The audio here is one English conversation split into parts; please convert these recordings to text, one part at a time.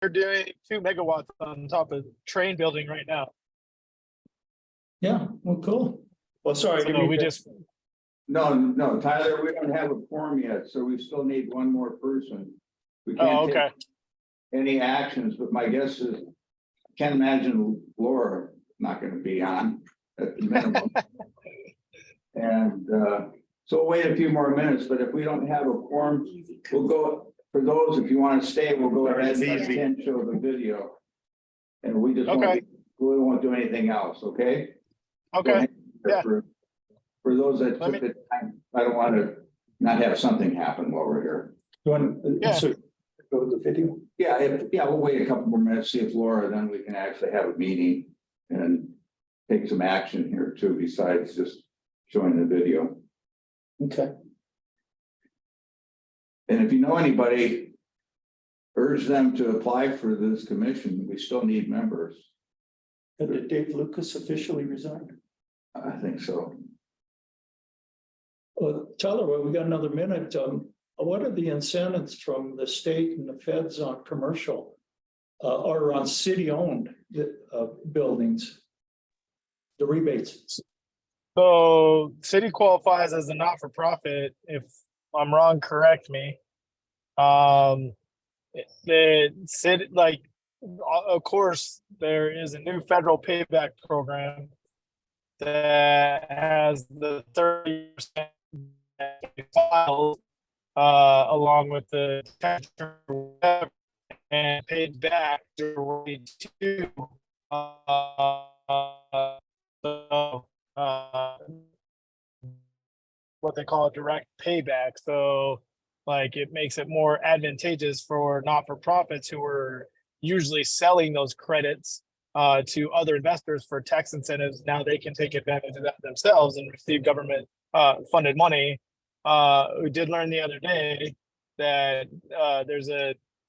They're doing 2 megawatts on top of train building right now. Yeah, well, cool. Well, sorry. So we just, No, Tyler, we don't have a quorum yet, so we still need one more person. We oh, can't okay. take any actions, but my guess is, I can't imagine Laura not gonna be on at the minimum. And so we'll wait a few more minutes, but if we don't have a quorum, we'll go, for those, if you want to stay, we'll go ahead and let Ken show the video. And we just Okay. we won't do anything else, okay? Okay. Yeah. For those that Let took me- the time, I don't want to not have something happen while we're here. You want to Yeah. go with the video? Yeah, we'll wait a couple more minutes, see if Laura, then we can actually have a meeting and take some action here too, besides just showing the video. Okay. And if you know anybody, urge them to apply for this commission. We still need members. Did Dave Lucas officially resign? I think so. Tyler, well, we got another minute. What are the incentives from the state and the feds on commercial or on city-owned buildings? The rebates. So city qualifies as a not-for-profit. If I'm wrong, correct me. The city, like, of course, there is a new federal payback program that has the 30% filed along with the and paid back directly to what they call a direct payback. So like it makes it more advantageous for not-for-profits who are usually selling those credits to other investors for tax incentives. Now they can take advantage of that themselves and receive government funded money. We did learn the other day that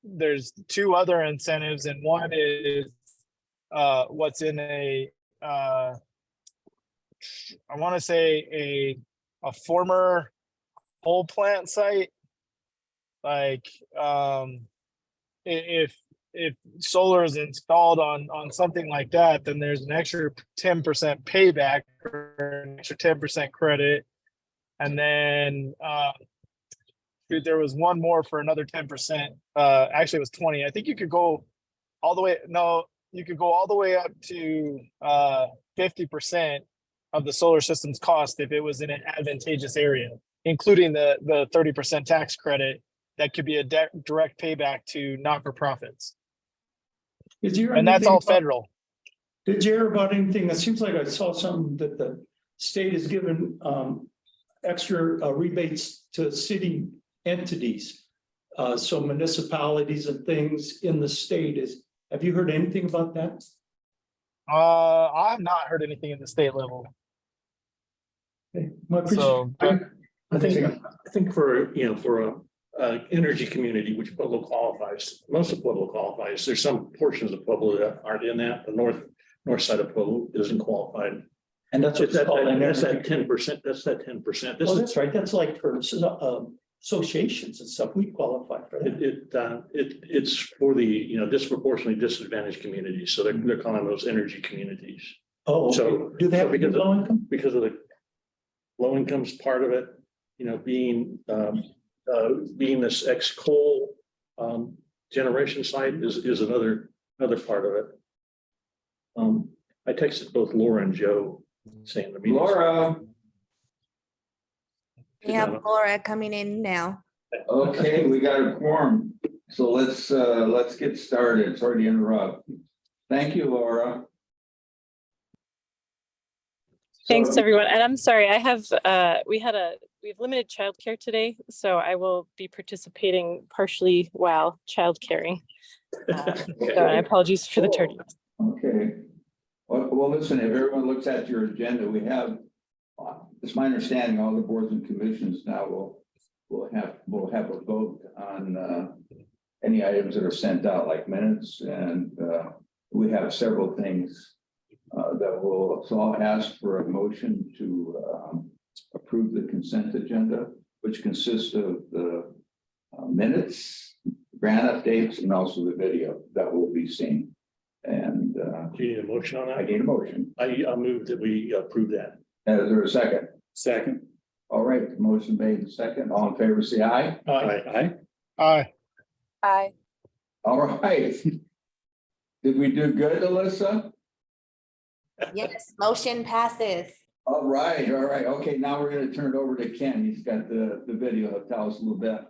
there's 2 other incentives, and one is what's in a I want to say a former coal plant site. Like if solar is installed on something like that, then there's an extra 10% payback or an extra 10% credit. And then there was one more for another 10%. Actually, it was 20. I think you could go all the way. No, you could go all the way up to 50% of the solar system's cost if it was in an advantageous area, including the 30% tax credit that could be a direct payback to not-for-profits. And that's all federal. Did you hear about anything? It seems like I saw something that the state has given extra rebates to city entities. So municipalities and things in the state have you heard anything about that? I have not heard anything at the state level. Okay. So, I think for a energy community, which Pueblo qualifies, most of Pueblo qualifies. There's some portions of Pueblo that aren't in that. The north side of Pueblo isn't qualified. And that's That's that 10%. That's that 10%. Oh, that's right. That's like for associations and stuff. We qualify for that. It's for the disproportionately disadvantaged communities. So they're calling those energy communities. Oh, so do they have because low income? Because of the low income's part of it, being this ex-coal generation site is another part of it. I texted both Laura and Joe saying the meeting. Laura, We have Laura coming in now. okay, we got a quorum. So let's get started. Sorry to interrupt. Thank you, Laura. Thanks So- everyone. And I'm sorry, we have limited childcare today, so I will be participating partially while childcaring. So I apologies for the tardiness. Okay. Well, listen, if everyone looks at your agenda, we have, it's my understanding, all the boards and commissions now will have a vote on any items that are sent out, like minutes, and we have several things that will, so I'll ask for a motion to approve the consent agenda, which consists of the minutes, grant updates and also the video that will be seen. And Do you need a motion on I that? need a motion. I move that we approve that. Is there a second? Second. All right, motion made and second. All in favor, say aye. Aye. Aye. Aye. All right. Did we do good, Alyssa? Yes, motion passes. All right, all right. Okay, now we're gonna turn it over to Ken. He's got the video. He'll tell us a little bit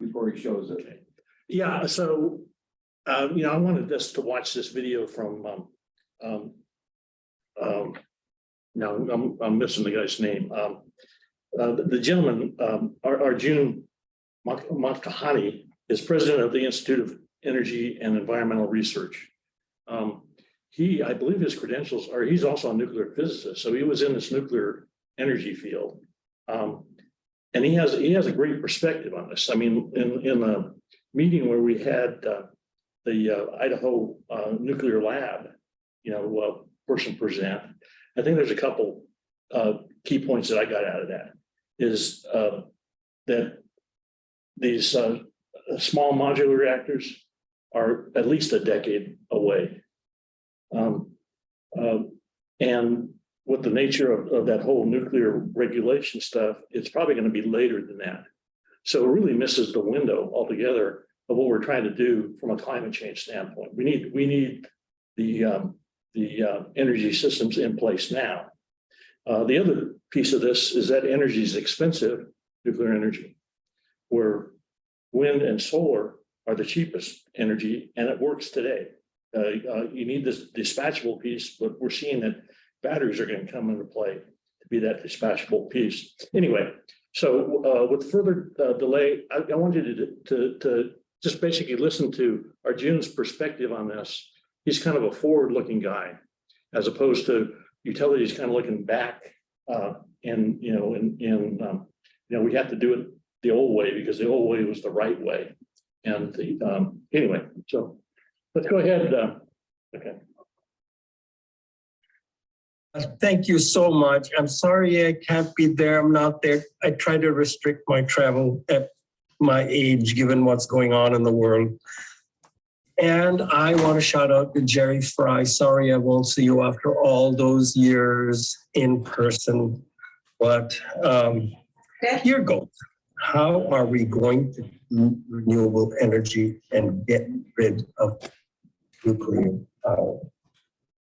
before he shows it. Yeah, so, I wanted us to watch this video from, no, I'm missing the guy's name. The gentleman, Arjun Makhani is president of the Institute of Energy and Environmental Research. I believe his credentials are, he's also a nuclear physicist, so he was in this nuclear energy field. And he has a great perspective on this. I mean, in a meeting where we had the Idaho nuclear lab, person present, I think there's a couple key points that I got out of that is that these small modular reactors are at least a decade away. And with the nature of that whole nuclear regulation stuff, it's probably going to be later than that. So it really misses the window altogether of what we're trying to do from a climate change standpoint. We need the energy systems in place now. The other piece of this is that energy is expensive, nuclear energy, where wind and solar are the cheapest energy, and it works today. You need this dispatchable piece, but we're seeing that batteries are going to come into play to be that dispatchable piece. Anyway, so with further delay, I wanted you to just basically listen to Arjun's perspective on this. He's kind of a forward-looking guy, as opposed to utilities kind of looking back. And we have to do it the old way because the old way was the right way. And anyway, so let's go ahead. Okay. Thank you so much. I'm sorry I can't be there. I'm not there. I try to restrict my travel at my age, given what's going on in the world. And I want to shout out to Jerry Fry. Sorry I won't see you after all those years in person. But here goes. How are we going to do renewable energy and get rid of nuclear power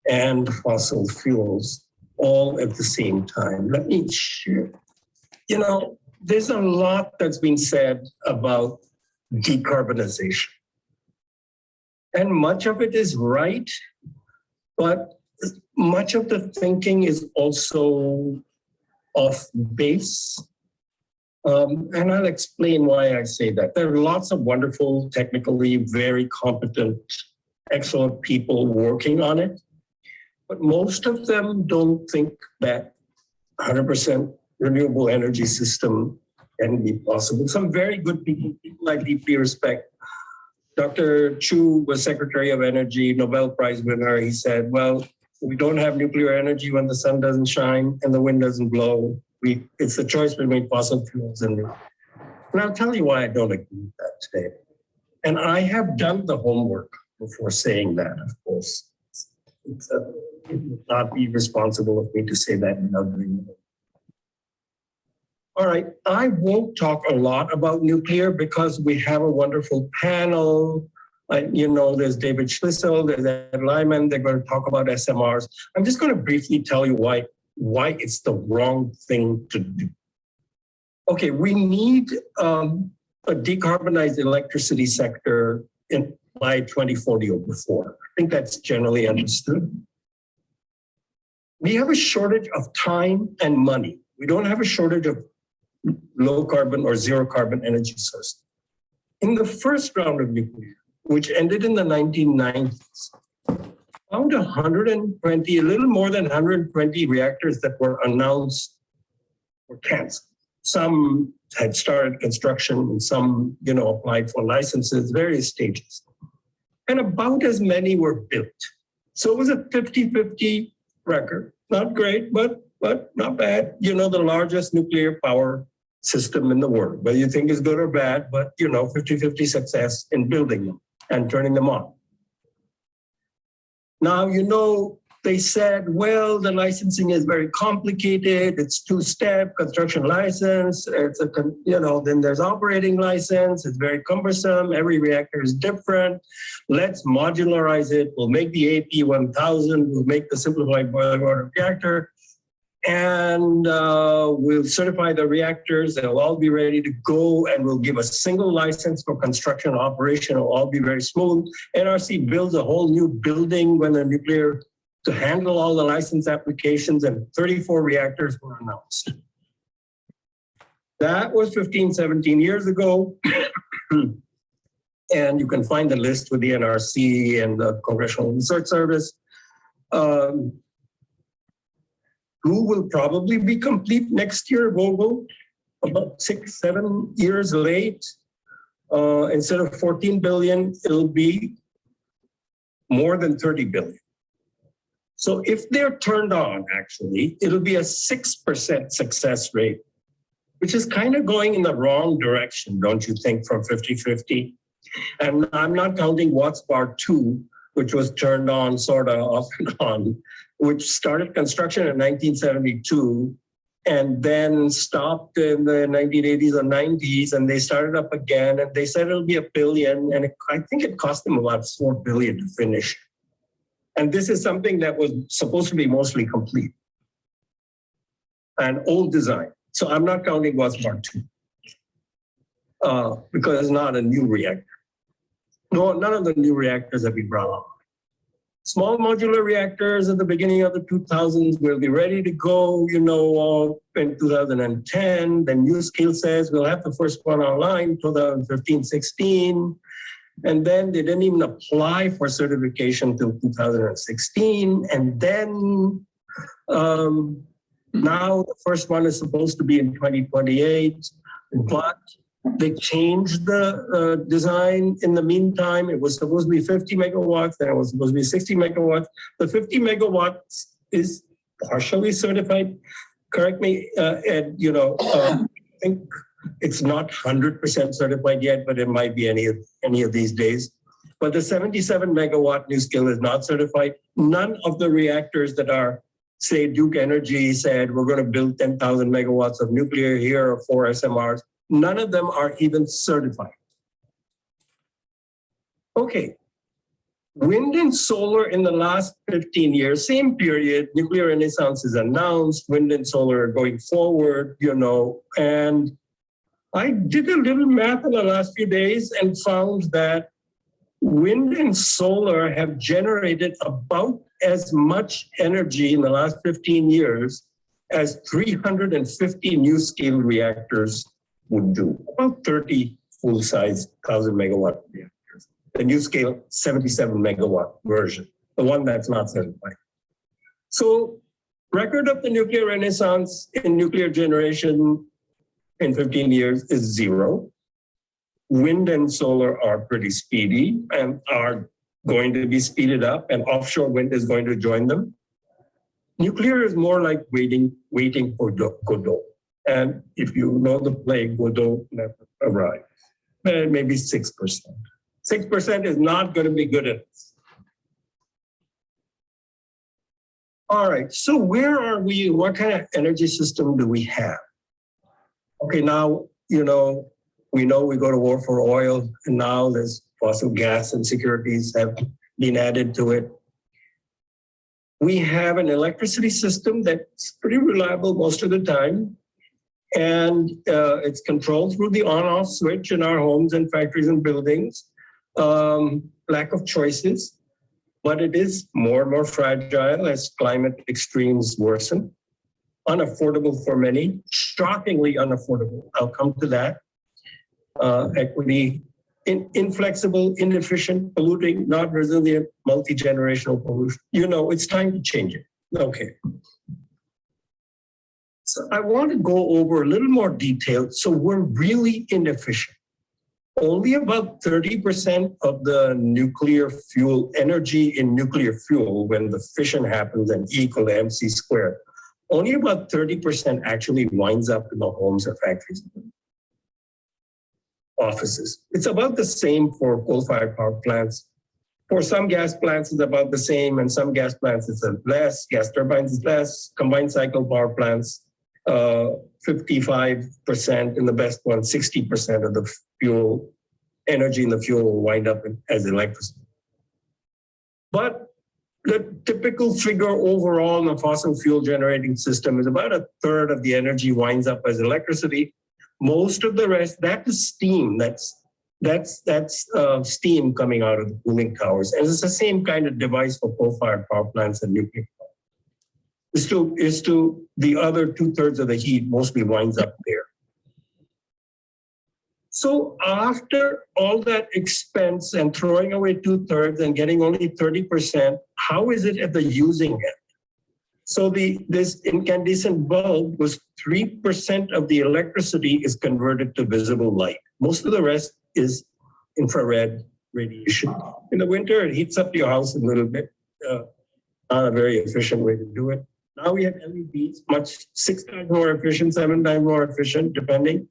and fossil fuels all at the same time? Let me share. There's a lot that's been said about decarbonization. And much of it is right, but much of the thinking is also off base. And I'll explain why I say that. There are lots of wonderful, technically very competent, excellent people working on it, but most of them don't think that 100% renewable energy system can be possible. Some very good people I deeply respect. Dr. Chu was Secretary of Energy, Nobel Prize winner. He said, well, we don't have nuclear energy when the sun doesn't shine and the wind doesn't blow. It's the choice between fossil fuels and nuclear. And I'll tell you why I don't agree with that today. And I have done the homework before saying that, of course. It would not be responsible of me to say that in agreement. All right, I won't talk a lot about nuclear because we have a wonderful panel. There's David Schlissel, there's Ed Lyman, they're going to talk about SMRs. I'm just going to briefly tell you why it's the wrong thing to do. Okay, we need a decarbonized electricity sector by 2040 or before. I think that's generally understood. We have a shortage of time and money. We don't have a shortage of low carbon or zero carbon energy sources. In the first round of nuclear, which ended in the 1990s, found a little more than 120 reactors that were announced were canceled. Some had started construction and some, applied for licenses, various stages. And about as many were built. So it was a 50-50 record. Not great, but not bad. The largest nuclear power system in the world, whether you think it's good or bad, but 50-50 success in building them and turning them on. Now, they said, well, the licensing is very complicated. It's two-step construction license. Then there's operating license. It's very cumbersome. Every reactor is different. Let's modularize it. We'll make the AP1000. We'll make the simplified boiler water reactor. And we'll certify the reactors. They'll all be ready to go. And we'll give a single license for construction and operation. It'll all be very smooth. NRC builds a whole new building when the nuclear to handle all the license applications, and 34 reactors were announced. That was 15, 17 years ago. And you can find the list with the NRC and the Congressional Research Service. Who will probably be complete next year, Vogel, about 6, 7 years late. Instead of 14 billion, it'll be more than 30 billion. So if they're turned on, actually, it'll be a 6% success rate, which is kind of going in the wrong direction, don't you think, from 50-50? And I'm not counting Watts Bar 2, which was turned on sort of off and on, which started construction in 1972 and then stopped in the 1980s or 90s, and they started up again, and they said it'll be $1 billion, and I think it cost them about $4 billion to finish. And this is something that was supposed to be mostly complete. An old design. So I'm not counting Watts Bar 2 because it's not a new reactor. No, none of the new reactors have been brought on. Small modular reactors at the beginning of the 2000s will be ready to go, in 2010. Then NuScale says we'll have the first one online 2015, 16. And then they didn't even apply for certification till 2016. And then now the first one is supposed to be in 2028, but they changed the design in the meantime. It was supposed to be 50 megawatts, then it was supposed to be 60 megawatts. The 50 megawatts is partially certified. Correct me, Ed, I think it's not 100% certified yet, but it might be any of these days. But the 77 megawatt NuScale is not certified. None of the reactors that are, say, Duke Energy said, we're going to build 10,000 megawatts of nuclear here or 4 SMRs. None of them are even certified. Okay. Wind and solar in the last 15 years, same period, nuclear renaissance is announced, wind and solar are going forward, and I did a little math in the last few days and found that wind and solar have generated about as much energy in the last 15 years as 350 NuScale reactors would do, about 30 full-size 1,000 megawatt reactors. The NuScale 77 megawatt version, the one that's not certified. So record of the nuclear renaissance in nuclear generation in 15 years is 0. Wind and solar are pretty speedy and are going to be speeded up, and offshore wind is going to join them. Nuclear is more like waiting for Godot. And if you know the play, Godot never arrived. Maybe 6%. 6% is not going to be good at this. All right, so where are we? What kind of energy system do we have? Okay, now, we know we go to war for oil, and now there's fossil gas insecurities have been added to it. We have an electricity system that's pretty reliable most of the time, and it's controlled through the on-off switch in our homes and factories and buildings. Lack of choices, but it is more and more fragile as climate extremes worsen. Unaffordable for many, shockingly unaffordable. I'll come to that. Equity, inflexible, inefficient, polluting, not resilient, multi-generational pollution. It's time to change it. Okay. So I want to go over a little more detail. So we're really inefficient. Only about 30% of the nuclear fuel energy in nuclear fuel, when the fission happens and E equal to MC squared, only about 30% actually winds up in the homes or factories, offices. It's about the same for coal-fired power plants. For some gas plants, it's about the same, and some gas plants, it's less. Gas turbines is less. Combined cycle power plants, 55%, in the best one, 60% of the fuel, energy in the fuel will wind up as electricity. But the typical figure overall in a fossil fuel generating system is about a third of the energy winds up as electricity. Most of the rest, that is steam. That's steam coming out of the cooling towers. And it's the same kind of device for coal-fired power plants and nuclear power. Is to the other 2/3 of the heat mostly winds up there. So after all that expense and throwing away 2/3 and getting only 30%, how is it at the using end? So this incandescent bulb was 3% of the electricity is converted to visible light. Most of the rest is infrared radiation. In the winter, it heats up your house a little bit. Not a very efficient way to do it. Now we have LEDs, 6 times more efficient, 7 times more efficient, depending.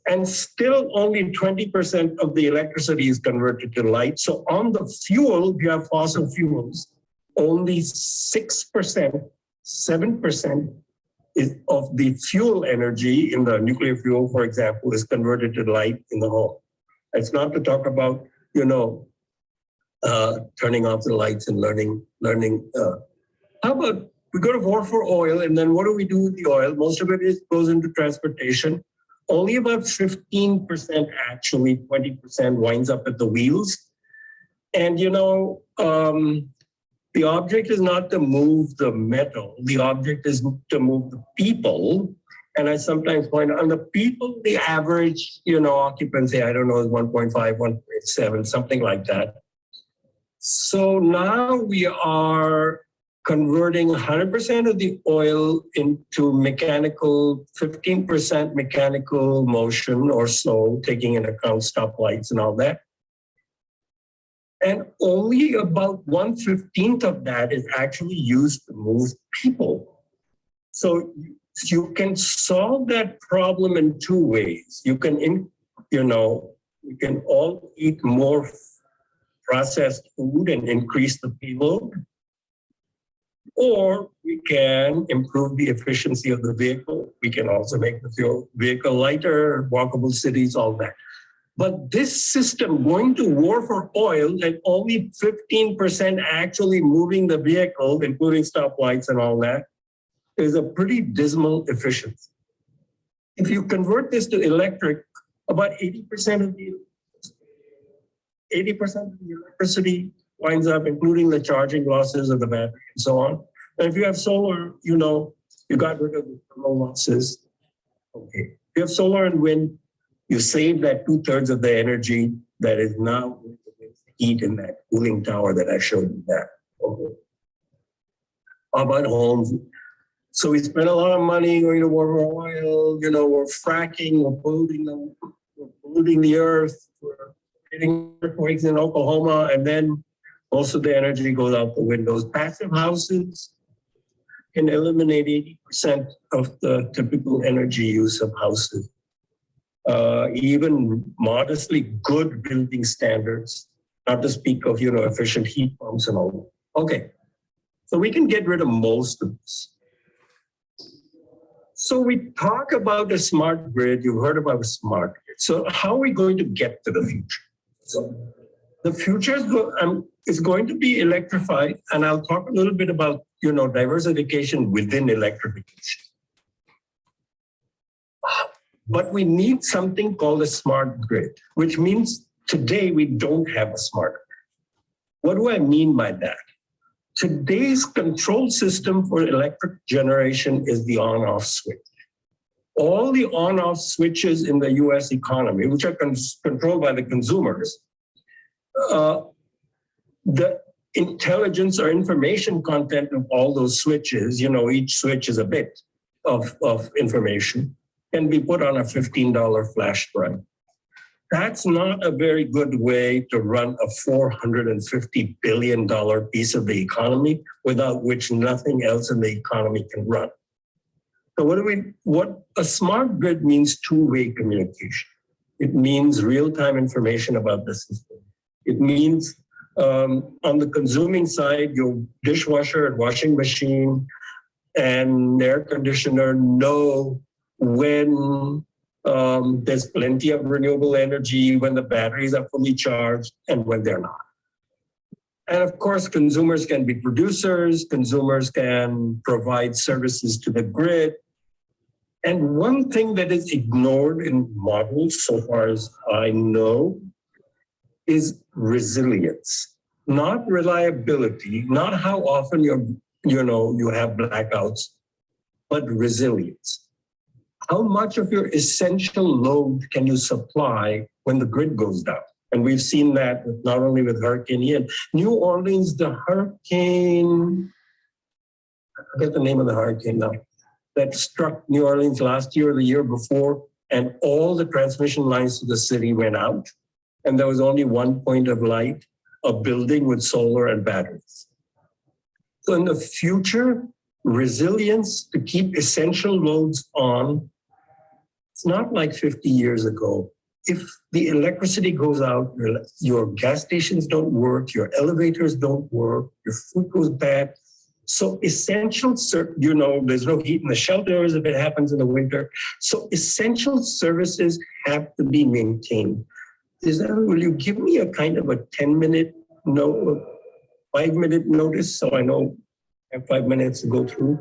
And still only 20% of the electricity is converted to light. So on the fuel, if you have fossil fuels, only 6%, 7% of the fuel energy in the nuclear fuel, for example, is converted to light in the home. It's not to talk about, turning off the lights and learning. How about we go to war for oil, and then what do we do with the oil? Most of it goes into transportation. Only about 15%, actually 20% winds up at the wheels. And the object is not to move the metal. The object is to move the people. And I sometimes point out, on the people, the average, occupancy, I don't know, is 1.5, 1.7, something like that. So now we are converting 100% of the oil into mechanical, 15% mechanical motion or so, taking into account stoplights and all that. And only about 1/15 of that is actually used to move people. So you can solve that problem in two ways. You can, we can all eat more processed food and increase the payload, or we can improve the efficiency of the vehicle. We can also make the vehicle lighter, walkable cities, all that. But this system going to war for oil and only 15% actually moving the vehicle, including stoplights and all that, is a pretty dismal efficiency. If you convert this to electric, about 80% of the electricity winds up, including the charging losses of the battery and so on. And if you have solar, you got rid of the thermal losses. Okay. If you have solar and wind, you save that 2/3 of the energy that is now heat in that cooling tower that I showed you that. Okay. How about homes? So we spend a lot of money going to war for oil, we're fracking, we're polluting the earth, we're getting earthquakes in Oklahoma, and then most of the energy goes out the windows. Passive houses can eliminate 80% of the typical energy use of houses. Even modestly good building standards, not to speak of, efficient heat pumps and all that. Okay, so we can get rid of most of this. So we talk about a smart grid. You've heard about a smart grid. So how are we going to get to the future? So the future is going to be electrified, and I'll talk a little bit about, diversification within electrification. But we need something called a smart grid, which means today we don't have a smart grid. What do I mean by that? Today's control system for electric generation is the on-off switch. All the on-off switches in the US economy, which are controlled by the consumers, the intelligence or information content of all those switches, each switch is a bit of information, can be put on a $15 flash drive. That's not a very good way to run a $450 billion piece of the economy, without which nothing else in the economy can run. So what a smart grid means two-way communication. It means real-time information about the system. It means on the consuming side, your dishwasher and washing machine and air conditioner know when there's plenty of renewable energy, when the batteries are fully charged, and when they're not. And of course, consumers can be producers, consumers can provide services to the grid. And one thing that is ignored in models, so far as I know, is resilience, not reliability, not how often you have blackouts, but resilience. How much of your essential load can you supply when the grid goes down? And we've seen that not only with Hurricane Ian. New Orleans, the hurricane, I forget the name of the hurricane now, that struck New Orleans last year or the year before, and all the transmission lines to the city went out. And there was only one point of light, a building with solar and batteries. So in the future, resilience to keep essential loads on, it's not like 50 years ago. If the electricity goes out, your gas stations don't work, your elevators don't work, your food goes bad. So essential, there's no heat in the shelters if it happens in the winter. So essential services have to be maintained. Will you give me a kind of a 10-minute, 5-minute notice so I know I have 5 minutes to go through?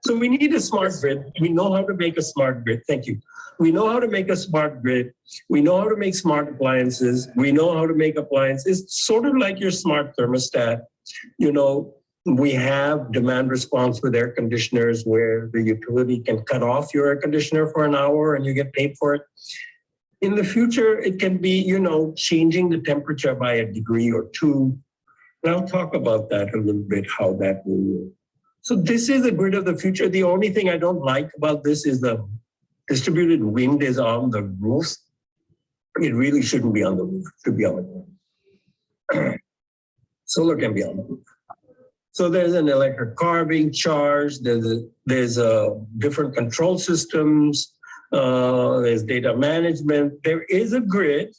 So we need a smart grid. We know how to make a smart grid. Thank you. We know how to make a smart grid. We know how to make smart appliances. We know how to make appliances, sort of like your smart thermostat. We have demand response with air conditioners where the utility can cut off your air conditioner for an hour and you get paid for it. In the future, it can be, changing the temperature by a degree or two. And I'll talk about that a little bit, how that will work. So this is the grid of the future. The only thing I don't like about this is the distributed wind is on the roof. It really shouldn't be on the roof. It should be on the ground. Solar can be on the roof. So there's an electric car being charged. There's different control systems. There's data management. There is a grid,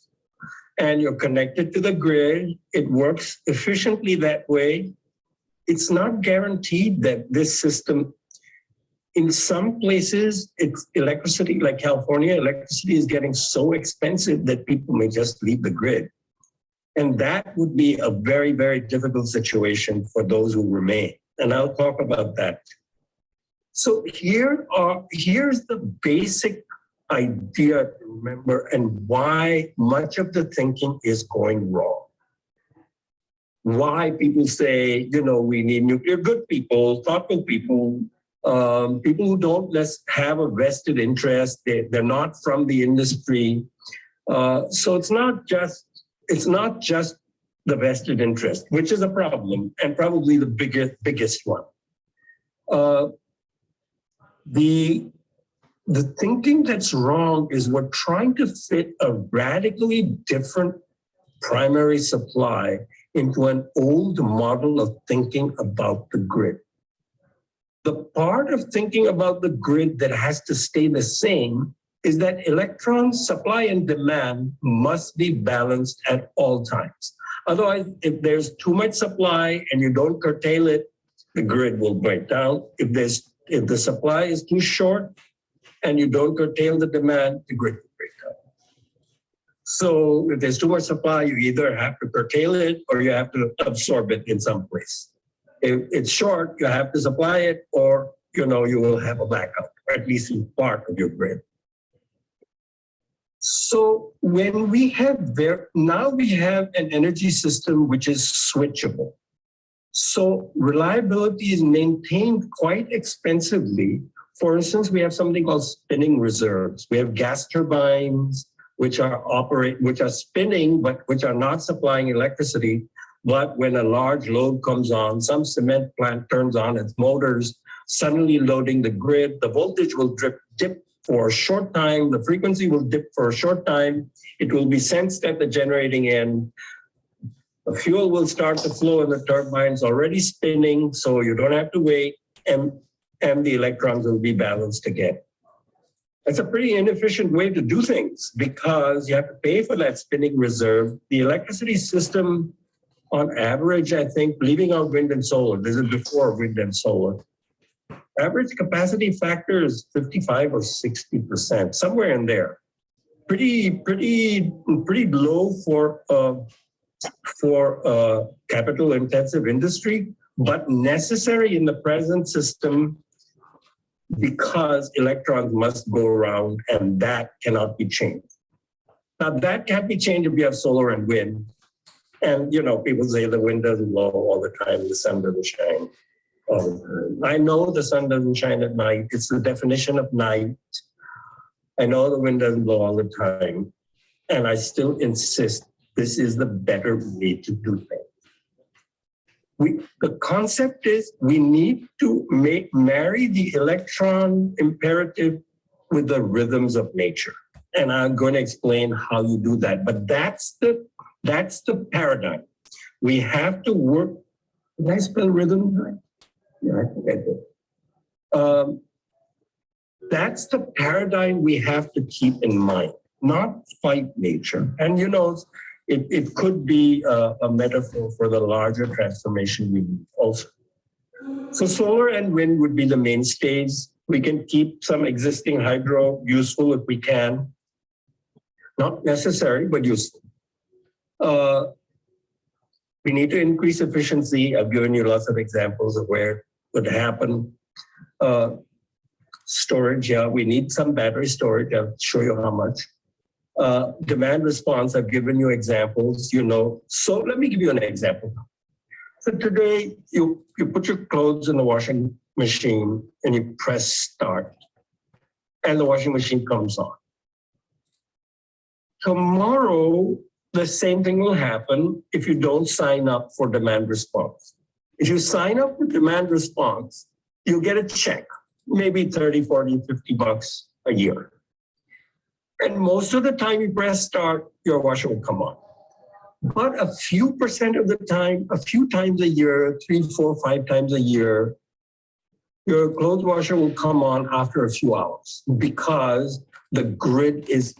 and you're connected to the grid. It works efficiently that way. It's not guaranteed that this system, in some places, it's electricity, like California, electricity is getting so expensive that people may just leave the grid. And that would be a very, very difficult situation for those who remain. And I'll talk about that. So here's the basic idea to remember and why much of the thinking is going wrong. Why people say, we need nuclear. Good people, thoughtful people, people who don't have a vested interest. They're not from the industry. So it's not just the vested interest, which is a problem and probably the biggest one. The thinking that's wrong is we're trying to fit a radically different primary supply into an old model of thinking about the grid. The part of thinking about the grid that has to stay the same is that electrons supply and demand must be balanced at all times. Otherwise, if there's too much supply and you don't curtail it, the grid will break down. If the supply is too short and you don't curtail the demand, the grid will break down. So if there's too much supply, you either have to curtail it or you have to absorb it in some place. If it's short, you have to supply it, or you will have a blackout, or at least in part of your grid. So when we have now we have an energy system which is switchable. So reliability is maintained quite expensively. For instance, we have something called spinning reserves. We have gas turbines which are spinning, but which are not supplying electricity. But when a large load comes on, some cement plant turns on its motors, suddenly loading the grid, the voltage will dip for a short time, the frequency will dip for a short time, it will be sensed at the generating end, the fuel will start to flow and the turbine's already spinning, so you don't have to wait. And and the electrons will be balanced again. It's a pretty inefficient way to do things because you have to pay for that spinning reserve. The electricity system, on average, I think, leaving out wind and solar, this is before wind and solar, average capacity factor is 55 or 60%, somewhere in there. Pretty low for capital intensive industry, but necessary in the present system because electrons must go around and that cannot be changed. Now that can't be changed if you have solar and wind. And, you know, people say the wind doesn't blow all the time, the sun doesn't shine all the time. I know the sun doesn't shine at night. It's the definition of night. I know the wind doesn't blow all the time. And I still insist this is the better way to do things. The concept is we need to marry the electron imperative with the rhythms of nature. And I'm going to explain how you do that. But that's the paradigm. We have to work. Did I spell rhythm right? Yeah, I think I did. That's the paradigm we have to keep in mind, not fight nature. And you know, it could be a metaphor for the larger transformation we need also. So solar and wind would be the mainstays. We can keep some existing hydro useful if we can. Not necessary, but useful. We need to increase efficiency. I've given you lots of examples of where it would happen. Storage, yeah, we need some battery storage. I'll show you how much. Demand response, I've given you examples, you know. So let me give you an example. So today, you put your clothes in the washing machine and you press start, and the washing machine comes on. Tomorrow, the same thing will happen if you don't sign up for demand response. If you sign up for demand response, you get a check, maybe 30, 40, 50 bucks a year. And most of the time you press start, your washer will come on. But a few percent of the time, a few times a year, 3, 4, 5 times a year, your clothes washer will come on after a few hours because the grid is,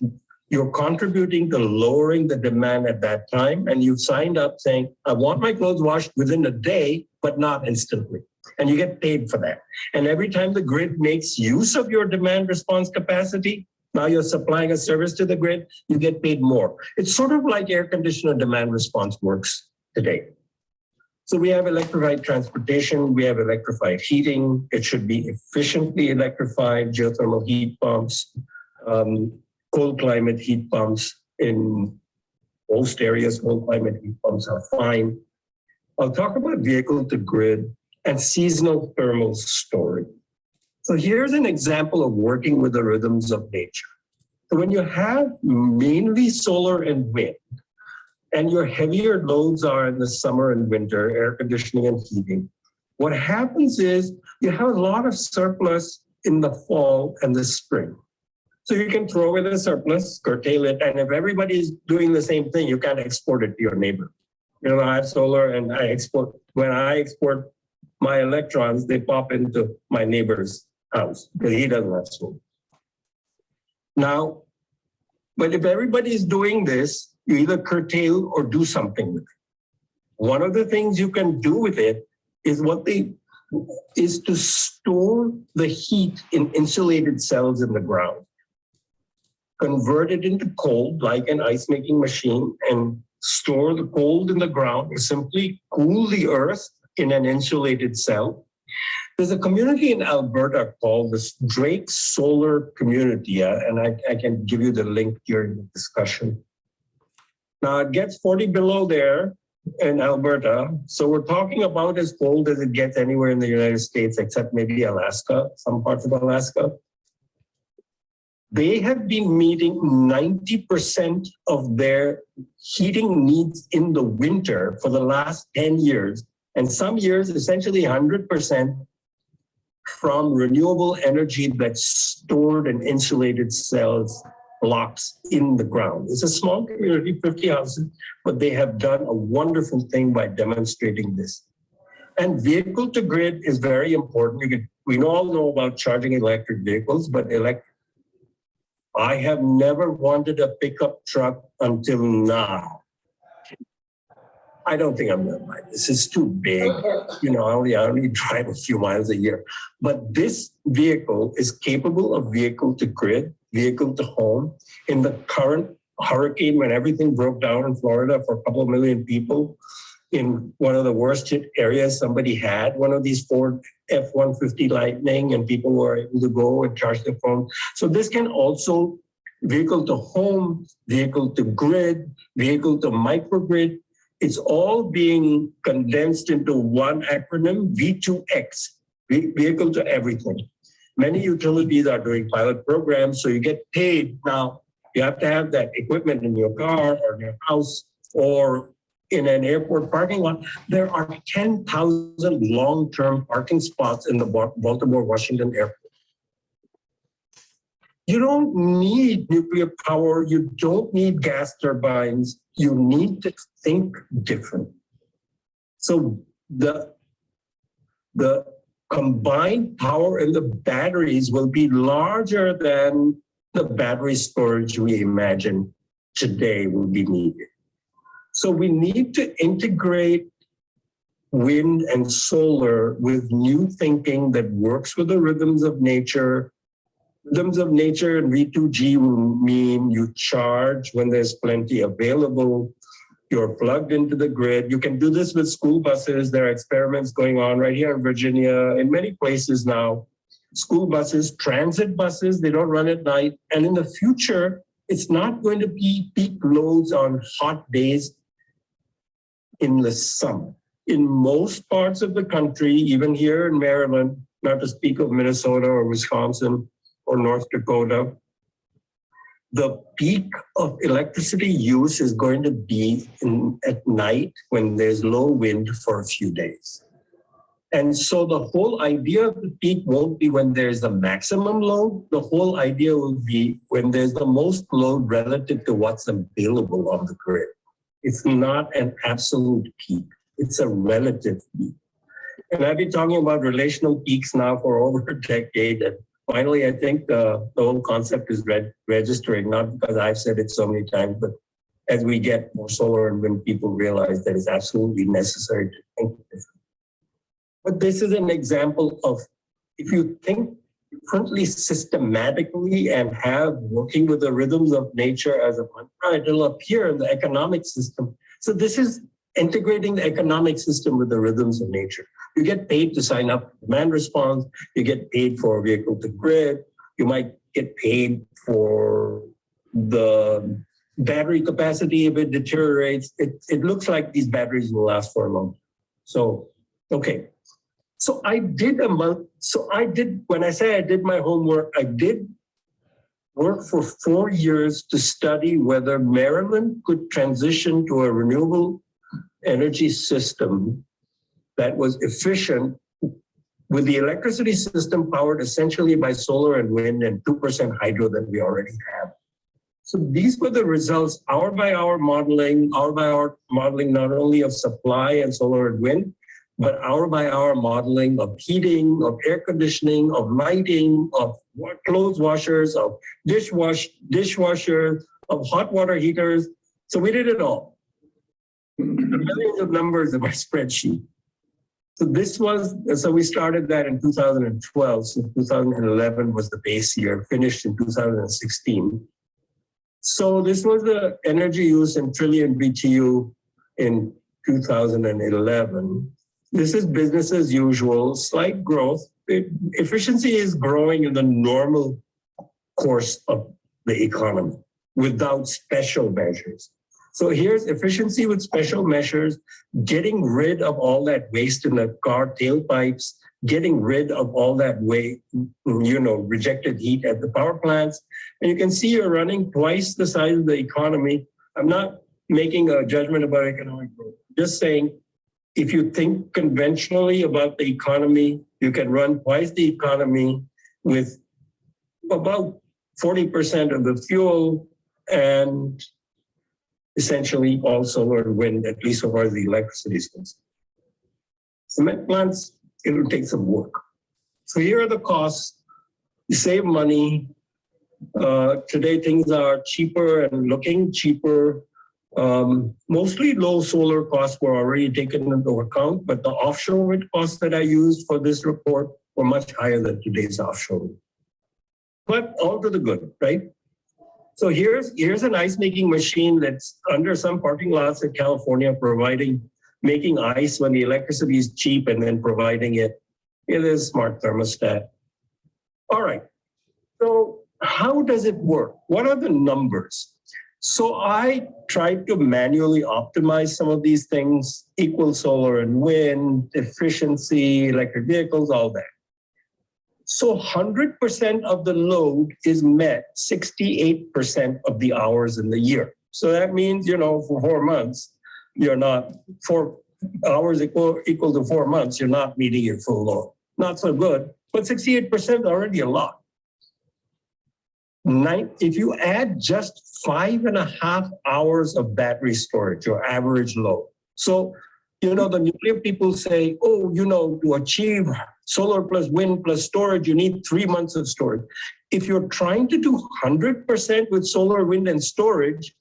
you're contributing to lowering the demand at that time. And you've signed up saying, I want my clothes washed within a day, but not instantly. And you get paid for that. And every time the grid makes use of your demand response capacity, now you're supplying a service to the grid, you get paid more. It's sort of like air conditioner demand response works today. So we have electrified transportation, we have electrified heating. It should be efficiently electrified, geothermal heat pumps, cold climate heat pumps in most areas, cold climate heat pumps are fine. I'll talk about vehicle to grid and seasonal thermal storage. So here's an example of working with the rhythms of nature. So when you have mainly solar and wind, and your heavier loads are in the summer and winter, air conditioning and heating, what happens is you have a lot of surplus in the fall and the spring. So you can throw away the surplus, curtail it, and if everybody's doing the same thing, you can't export it to your neighbor. You know, I have solar and I export, when I export my electrons, they pop into my neighbor's house because he doesn't have solar. Now, but if everybody is doing this, you either curtail or do something with it. One of the things you can do with it is to store the heat in insulated cells in the ground, convert it into cold like an ice making machine, and store the cold in the ground, or simply cool the earth in an insulated cell. There's a community in Alberta called the Drake Solar Community, and I can give you the link during the discussion. Now it gets 40 below there in Alberta, so we're talking about as cold as it gets anywhere in the United States, except maybe Alaska, some parts of Alaska. They have been meeting 90% of their heating needs in the winter for the last 10 years, and some years essentially 100% from renewable energy that's stored in insulated cells, blocks in the ground. It's a small community, 50 houses, but they have done a wonderful thing by demonstrating this. And vehicle to grid is very important. we all know about charging electric vehicles, but I have never wanted a pickup truck until now. I don't think I'm gonna buy this. It's too big. You know, I only drive a few miles a year. But this vehicle is capable of vehicle to grid, vehicle to home. In the current hurricane, when everything broke down in Florida for a couple of million people, in one of the worst hit areas, somebody had one of these Ford F-150 Lightning, and people were able to go and charge their phone. So this can also vehicle to home, vehicle to grid, vehicle to microgrid. It's all being condensed into one acronym, V2X, vehicle to everything. Many utilities are doing pilot programs, so you get paid. Now, you have to have that equipment in your car or in your house or in an airport parking lot. There are 10,000 long-term parking spots in the Baltimore-Washington airport. You don't need nuclear power. You don't need gas turbines. You need to think different. So the combined power in the batteries will be larger than the battery storage we imagine today will be needed. So we need to integrate wind and solar with new thinking that works with the rhythms of nature. Rhythms of nature and V2G will mean you charge when there's plenty available. You're plugged into the grid. You can do this with school buses. There are experiments going on right here in Virginia, in many places now. School buses, transit buses, they don't run at night. And in the future, it's not going to be peak loads on hot days in the summer. In most parts of the country, even here in Maryland, not to speak of Minnesota or Wisconsin or North Dakota, the peak of electricity use is going to be at night when there's low wind for a few days. And so the whole idea of the peak won't be when there's the maximum load. The whole idea will be when there's the most load relative to what's available on the grid. It's not an absolute peak. It's a relative peak. And I've been talking about relational peaks now for over a decade. And finally, I think the whole concept is registering, not because I've said it so many times, but as we get more solar and wind, people realize that it's absolutely necessary to think differently. But this is an example of, if you think differently systematically and have working with the rhythms of nature as a mantra, it'll appear in the economic system. So this is integrating the economic system with the rhythms of nature. You get paid to sign up for demand response. You get paid for a vehicle to grid. You might get paid for the battery capacity if it deteriorates. It looks like these batteries will last for a long time. So, okay. So I did when I say I did my homework, I did work for 4 years to study whether Maryland could transition to a renewable energy system that was efficient with the electricity system powered essentially by solar and wind and 2% hydro that we already have. So these were the results, hour by hour modeling not only of supply and solar and wind, but hour by hour modeling of heating, of air conditioning, of lighting, of clothes washers, of dishwashers, of hot water heaters. So we did it all. Millions of numbers in my spreadsheet. So we started that in 2012. So 2011 was the base year, finished in 2016. So this was the energy use in trillion BTU in 2011. This is business as usual, slight growth. Efficiency is growing in the normal course of the economy without special measures. So here's efficiency with special measures, getting rid of all that waste in the car tailpipes, getting rid of all that rejected heat at the power plants. And you can see you're running twice the size of the economy. I'm not making a judgment about economic growth, just saying, if you think conventionally about the economy, you can run twice the economy with about 40% of the fuel and essentially all solar and wind, at least so far as the electricity is concerned. Cement plants, it will take some work. So here are the costs. You save money. Today things are cheaper and looking cheaper. Mostly low solar costs were already taken into account, but the offshore wind costs that I used for this report were much higher than today's offshore wind. But all to the good, right? So here's an ice making machine that's under some parking lots in California, making ice when the electricity is cheap and then providing it. It is smart thermostat. All right. So how does it work? What are the numbers? So I tried to manually optimize some of these things, equal solar and wind, efficiency, electric vehicles, all that. So 100% of the load is met 68% of the hours in the year. So that means, for 4 months, you're not, 4 hours equal to 4 months, you're not meeting your full load. Not so good, but 68% is already a lot. If you add just 5.5 hours of battery storage, your average load. So, the nuclear people say, to achieve solar plus wind plus storage, you need 3 months of storage. If you're trying to do 100% with solar, wind, and storage,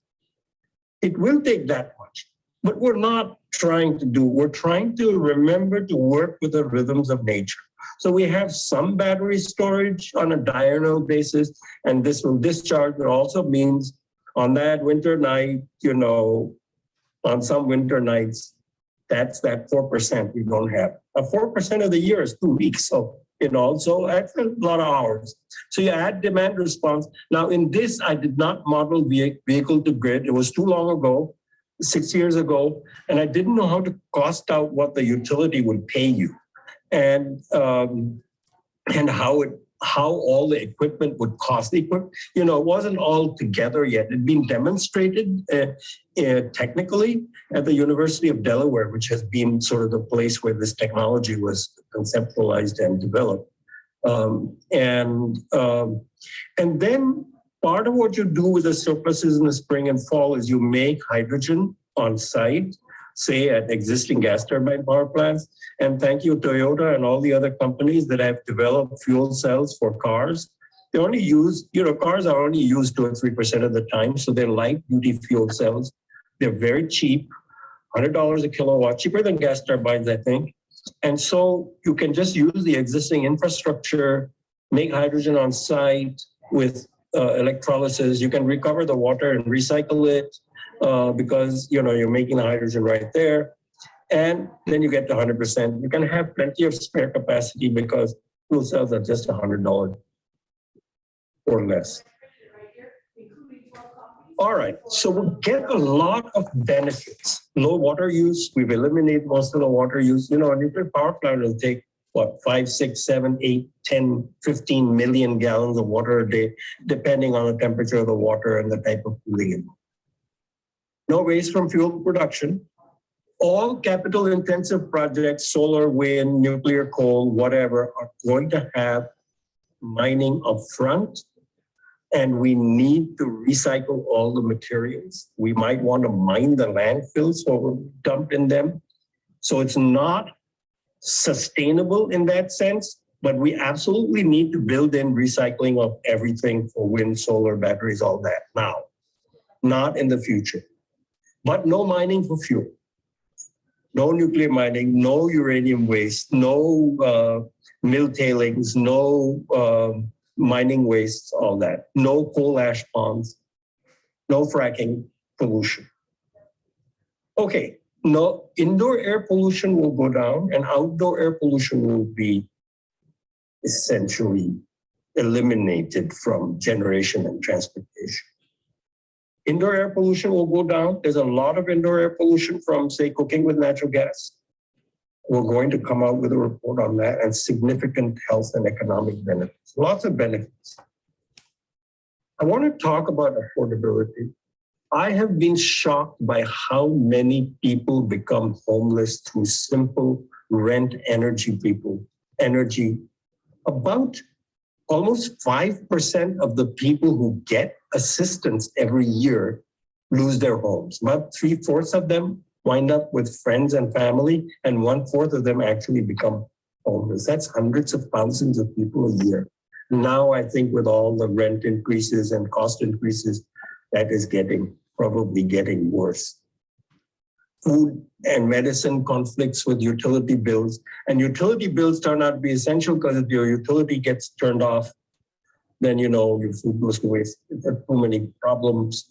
it will take that much. But we're not trying to remember to work with the rhythms of nature. So we have some battery storage on a diurnal basis, and this will discharge, but also means on that winter night, on some winter nights, that's that 4% we don't have. 4% of the year is 2 weeks. So, so that's a lot of hours. So you add demand response. Now in this, I did not model vehicle to grid. It was too long ago, 6 years ago, and I didn't know how to cost out what the utility would pay you. And how all the equipment would cost. It wasn't all together yet. It'd been demonstrated technically at the University of Delaware, which has been sort of the place where this technology was conceptualized and developed. And then part of what you do with the surpluses in the spring and fall is you make hydrogen on site, say at existing gas turbine power plants. And thank you, Toyota and all the other companies that have developed fuel cells for cars. They only use, cars are only used 2 or 3% of the time. So they're light duty fuel cells. They're very cheap, $100 a kilowatt, cheaper than gas turbines, I think. And so you can just use the existing infrastructure, make hydrogen on site with electrolysis. You can recover the water and recycle it because, you're making the hydrogen right there. And then you get to 100%. You can have plenty of spare capacity because fuel cells are just $100 or less. All right, so we get a lot of benefits. Low water use, we've eliminated most of the water use. A nuclear power plant will take, 5, 6, 7, 8, 10, 15 million gallons of water a day, depending on the temperature of the water and the type of cooling. No waste from fuel production. All capital intensive projects, solar, wind, nuclear, coal, whatever, are going to have mining upfront. And we need to recycle all the materials. We might want to mine the landfills or we're dumped in them. So it's not sustainable in that sense, but we absolutely need to build in recycling of everything for wind, solar, batteries, all that now, not in the future. But no mining for fuel. No nuclear mining, no uranium waste, no mill tailings, no mining wastes, all that. No coal ash ponds, no fracking pollution. Okay, no, indoor air pollution will go down and outdoor air pollution will be essentially eliminated from generation and transportation. Indoor air pollution will go down. There's a lot of indoor air pollution from, say, cooking with natural gas. We're going to come out with a report on that and significant health and economic benefits. Lots of benefits. I want to talk about affordability. I have been shocked by how many people become homeless through simple rent energy. About almost 5% of the people who get assistance every year lose their homes. About 3/4 of them wind up with friends and family, and 1/4 of them actually become homeless. That's hundreds of thousands of people a year. Now, I think with all the rent increases and cost increases, that is probably getting worse. Food and medicine conflicts with utility bills, and utility bills turn out to be essential because if your utility gets turned off, then your food goes to waste. There are too many problems,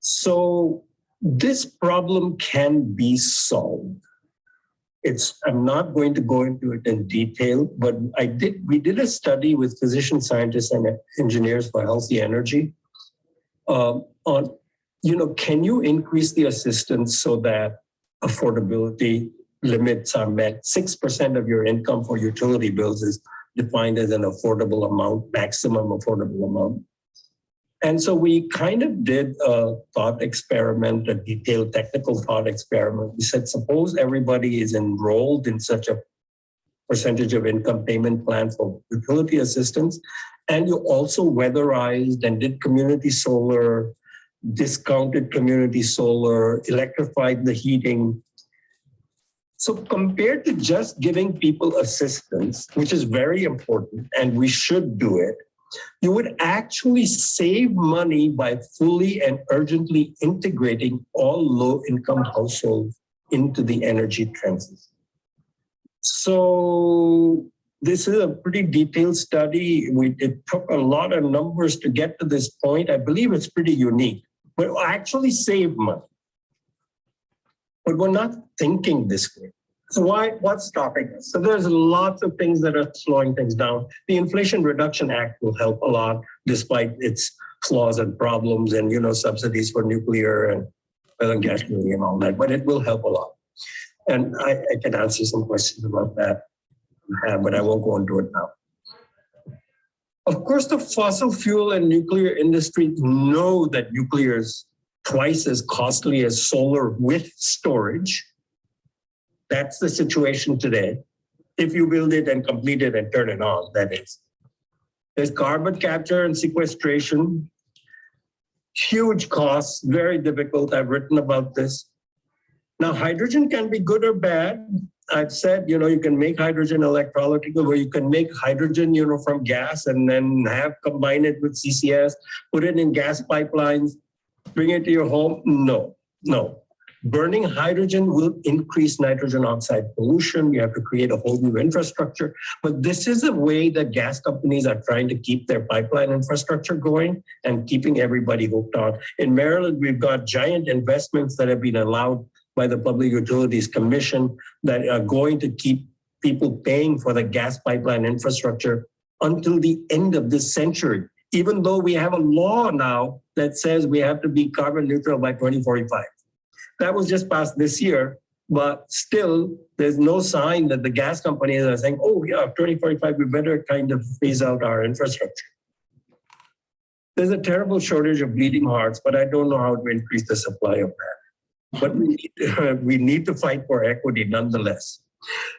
So this problem can be solved. I'm not going to go into it in detail, but we did a study with physician scientists and engineers for healthy energy on, can you increase the assistance so that affordability limits are met? 6% of your income for utility bills is defined as an affordable amount, maximum affordable amount. And so we kind of did a thought experiment, a detailed technical thought experiment. We said, suppose everybody is enrolled in such a percentage of income payment plan for utility assistance, and you also weatherized and did community solar, discounted community solar, electrified the heating. So compared to just giving people assistance, which is very important, and we should do it, you would actually save money by fully and urgently integrating all low-income households into the energy transition. So this is a pretty detailed study. It took a lot of numbers to get to this point. I believe it's pretty unique, but it will actually save money. But we're not thinking this way. So what's stopping us? So there's lots of things that are slowing things down. The Inflation Reduction Act will help a lot, despite its flaws and problems and, subsidies for nuclear and oil and gas and all that, but it will help a lot. And I can answer some questions about that, but I won't go into it now. Of course, the fossil fuel and nuclear industry know that nuclear is twice as costly as solar with storage. That's the situation today. If you build it and complete it and turn it on, that is. There's carbon capture and sequestration, huge costs, very difficult. I've written about this. Now, hydrogen can be good or bad. I've said, you can make hydrogen electrolytically, where you can make hydrogen, from gas and then combine it with CCS, put it in gas pipelines, bring it to your home. No. Burning hydrogen will increase nitrogen oxide pollution. You have to create a whole new infrastructure. But this is a way that gas companies are trying to keep their pipeline infrastructure going and keeping everybody hooked on. In Maryland, we've got giant investments that have been allowed by the Public Utilities Commission that are going to keep people paying for the gas pipeline infrastructure until the end of this century, even though we have a law now that says we have to be carbon neutral by 2045. That was just passed this year, but still there's no sign that the gas companies are saying, oh yeah, 2045, we better kind of phase out our infrastructure. There's a terrible shortage of bleeding hearts, but I don't know how to increase the supply of that. But we need to fight for equity nonetheless.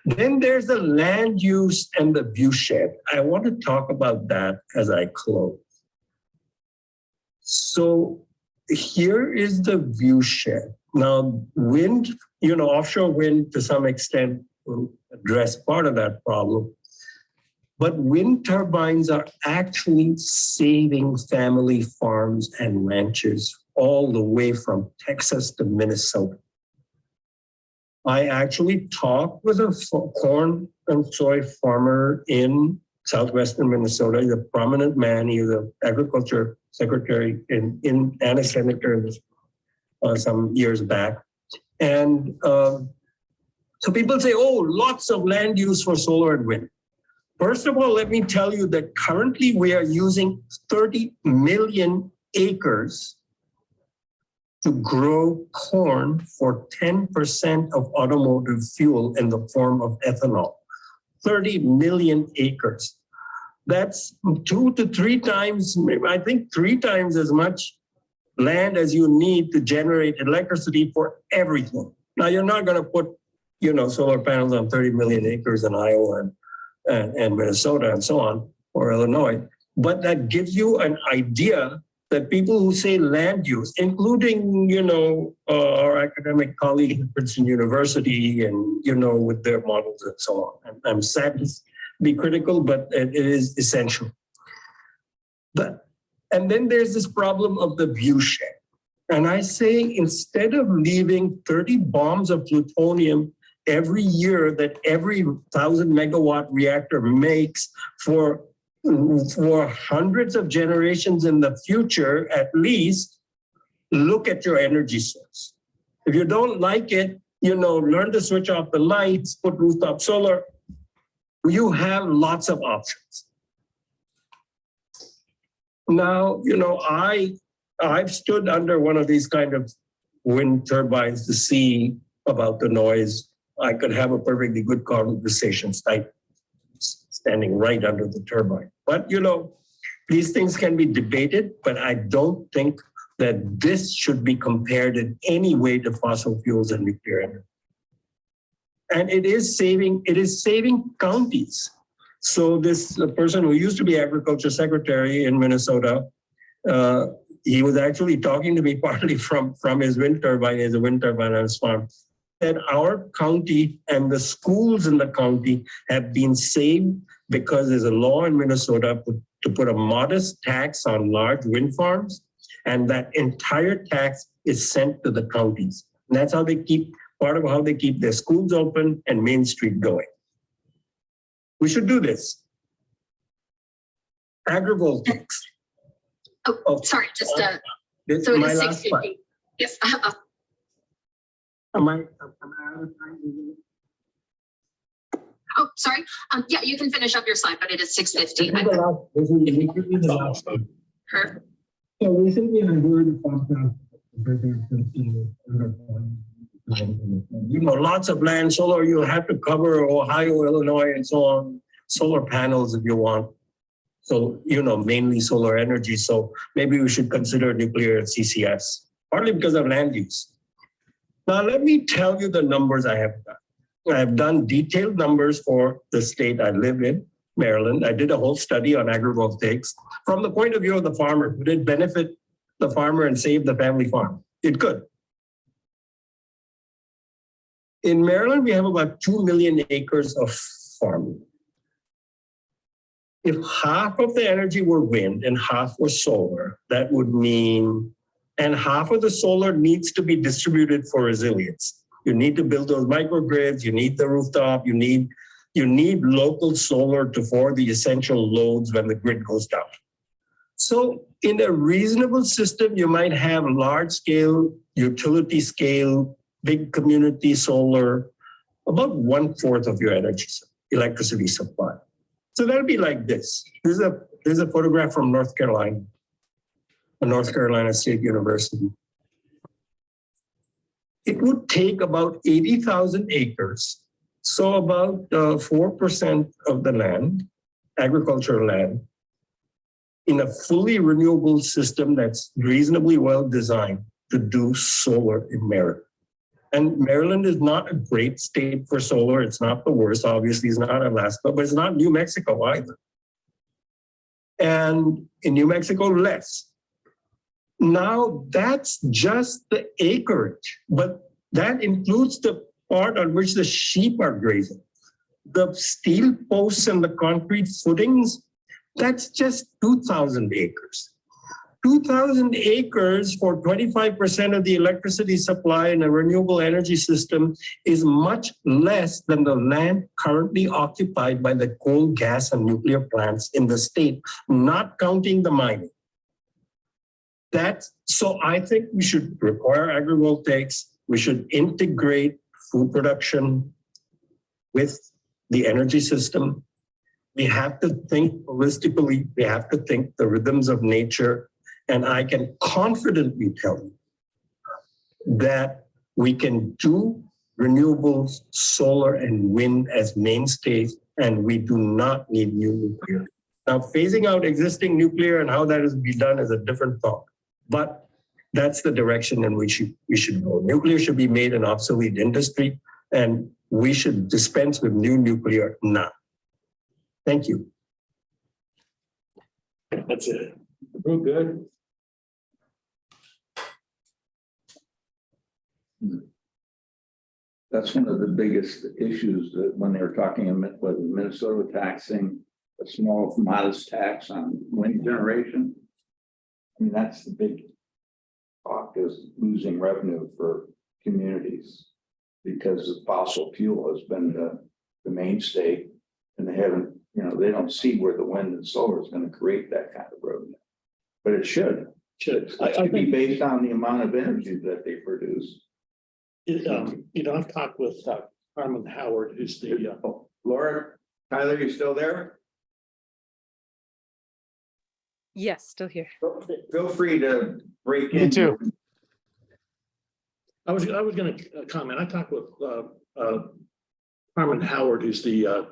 Then there's the land use and the viewshed. I want to talk about that as I close. So here is the viewshed. Now, wind, offshore wind to some extent will address part of that problem. But wind turbines are actually saving family farms and ranches all the way from Texas to Minnesota. I actually talked with a corn and soy farmer in southwestern Minnesota. He's a prominent man. He was an agriculture secretary and a senator some years back. And so people say, oh, lots of land use for solar and wind. First of all, let me tell you that currently we are using 30 million acres to grow corn for 10% of automotive fuel in the form of ethanol. 30 million acres. That's 2 to 3 times, I think 3 times as much land as you need to generate electricity for everything. Now, you're not going to put, solar panels on 30 million acres in Iowa and Minnesota and so on, or Illinois, but that gives you an idea that people who say land use, including, our academic colleagues at Princeton University and, with their models and so on. I'm sad to be critical, but it is essential. And then there's this problem of the view shed. And I say, instead of leaving 30 bombs of plutonium every year that every 1,000 megawatt reactor makes for hundreds of generations in the future, at least, look at your energy source. If you don't like it, learn to switch off the lights, put rooftop solar. You have lots of options. Now, I've stood under one of these kind of wind turbines to see about the noise. I could have a perfectly good conversation standing right under the turbine. But, these things can be debated, but I don't think that this should be compared in any way to fossil fuels and nuclear energy. And it is saving counties. So this person who used to be agriculture secretary in Minnesota, he was actually talking to me partly from his wind turbine, as a wind turbine on his farm, that our county and the schools in the county have been saved because there's a law in Minnesota to put a modest tax on large wind farms, and that entire tax is sent to the counties. And that's how they keep, part of how they keep their schools open and Main Street going. We should do this. Agrivoltaics. Oh, sorry, just This so is it my is last slide. 6:50. Yes. Am I out of time? Oh, sorry. Yeah, you can finish up your slide, but it is 6:50. This is the last one. Perfect. So recently I heard a podcast. Lots of land, solar, you have to cover Ohio, Illinois, and so on, solar panels if you want. So, mainly solar energy. So maybe we should consider nuclear and CCS, partly because of land use. Now, let me tell you the numbers I have done. I have done detailed numbers for the state I live in, Maryland. I did a whole study on agrivoltaics from the point of view of the farmer. Would it benefit the farmer and save the family farm? It could. In Maryland, we have about 2 million acres of farming. If half of the energy were wind and half were solar, that would mean, and half of the solar needs to be distributed for resilience. You need to build those microgrids, you need the rooftop, you need local solar for the essential loads when the grid goes down. So in a reasonable system, you might have large scale, utility scale, big community solar, about 1/4 of your electricity supply. So that'll be like this. There's a photograph from North Carolina State University. It would take about 80,000 acres, so about 4% of the land, agricultural land, in a fully renewable system that's reasonably well designed to do solar in Maryland. And Maryland is not a great state for solar. It's not the worst. Obviously, it's not Alaska, but it's not New Mexico either. And in New Mexico, less. Now, that's just the acreage, but that includes the part on which the sheep are grazing. The steel posts and the concrete footings, that's just 2,000 acres. 2,000 acres for 25% of the electricity supply in a renewable energy system is much less than the land currently occupied by the coal, gas, and nuclear plants in the state, not counting the mining. So I think we should require agrivoltaics. We should integrate food production with the energy system. We have to think holistically. We have to think the rhythms of nature. And I can confidently tell you that we can do renewables, solar and wind as mainstays, and we do not need new nuclear. Now, phasing out existing nuclear and how that is to be done is a different thought, but that's the direction in which we should go. Nuclear should be made an obsolete industry, and we should dispense with new nuclear now. Thank you. That's it. Real good. That's one of the biggest issues that when they were talking about Minnesota taxing a small modest tax on wind generation. I mean, that's the big talk, is losing revenue for communities because the fossil fuel has been the mainstay, and they haven't, you know, they don't see where the wind and solar is going to create that kind of revenue. But it should. Should. It should be based on the amount of energy that they produce. You know, I've talked with Carmen Howard, who's the, Laura, Tyler, you still there? Yes, still here. Feel free to break in. Me too. I was gonna comment. I talked with Carmen Howard, who's the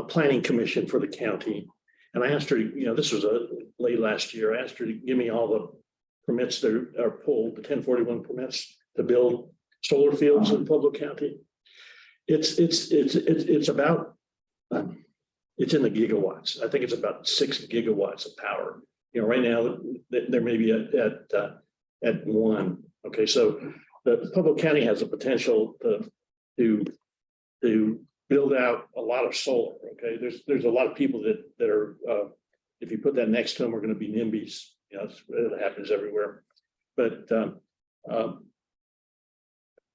planning commission for the county. And I asked her, you know, this was late last year. I asked her to give me all the permits that are pulled, the 1041 permits to build solar fields in Pueblo County. It's about it's in the gigawatts. I think it's about 6 gigawatts of power. You know, right now there may be at 1. Okay, so the Pueblo County has the potential to build out a lot of solar. Okay, there's a lot of people that are if you put that next to them are going to be NIMBYs. You know, it happens everywhere. But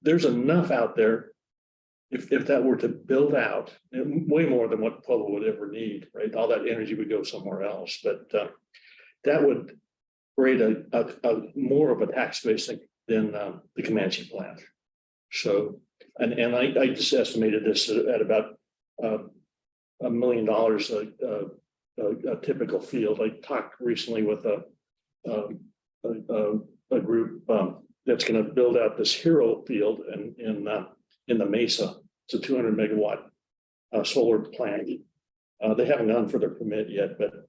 there's enough out there. If that were to build out, way more than what Pueblo would ever need, right? All that energy would go somewhere else. But that would create a more of a tax base than the Comanche plant. So, and I just estimated this at about $1 million a typical field. I talked recently with a group that's going to build out this hero field in the Mesa. It's a 200 megawatt solar plant. They haven't gone for their permit yet, but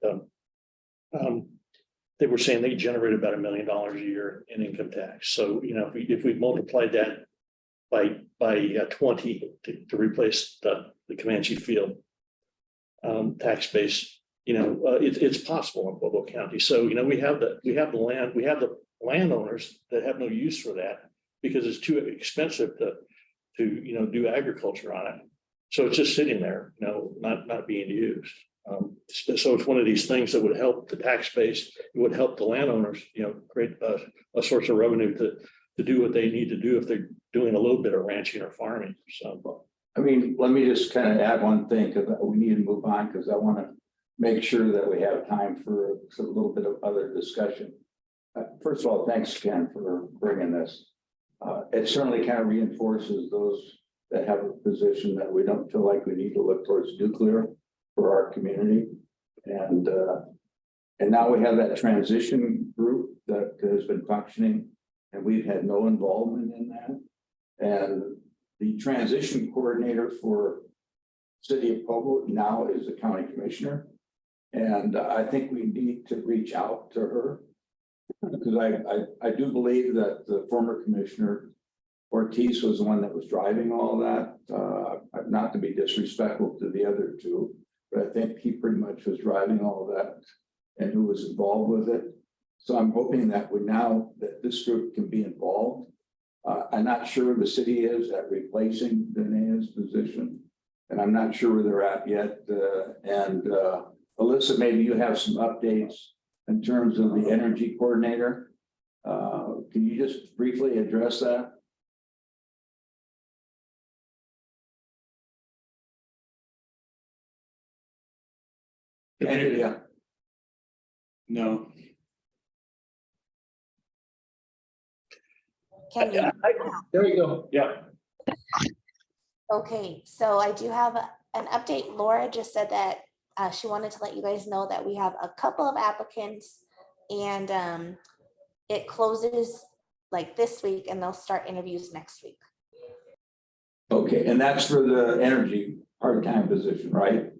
they were saying they generate about $1 million a year in income tax. So, you know, if we multiplied that by 20 to replace the Comanche field tax base, you know, it's possible in Pueblo County. So, you know, we have the land, we have the landowners that have no use for that because it's too expensive to you know, do agriculture on it. So it's just sitting there, you know, not being used. So it's one of these things that would help the tax base. It would help the landowners, you know, create a source of revenue to do what they need to do if they're doing a little bit of ranching or farming. So, I mean, let me just kind of add one thing, because we need to move on, because I want to make sure that we have time for a little bit of other discussion. First of all, thanks, Ken, for bringing this. It certainly kind of reinforces those that have a position that we don't feel like we need to look towards nuclear for our community. And now we have that transition group that has been functioning, and we've had no involvement in that. And the transition coordinator for City of Pueblo now is a county commissioner. And I think we need to reach out to her, because I do believe that the former commissioner Ortiz was the one that was driving all that. Not to be disrespectful to the other two, but I think he pretty much was driving all that and who was involved with it. So I'm hoping that that this group can be involved. I'm not sure where the city is at replacing Danae's position, and I'm not sure where they're at yet. Alyssa, maybe you have some updates in terms of the energy coordinator. Can you just briefly address that? Andrea. No. Can you? there you go. Yeah. Okay, so I do have an update. Laura just said that she wanted to let you guys know that we have a couple of applicants, and it closes like this week, and they'll start interviews next week. Okay, and that's for the energy part-time position, right?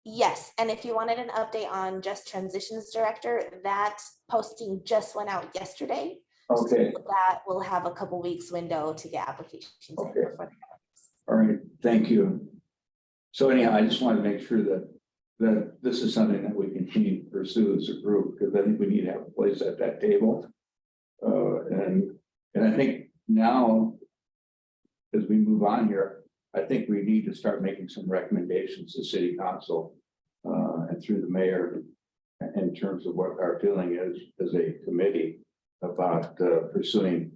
Yes, and if you wanted an update on just transitions director, that posting just went out yesterday. Okay. So that will have a couple weeks window to get applications in Okay. before. All right, thank you. So anyhow, I just want to make sure that this is something that we continue to pursue as a group, because I think we need to have a place at that table. And I think now, as we move on here, I think we need to start making some recommendations to city council and through the mayor in terms of what our feeling is as a committee about pursuing,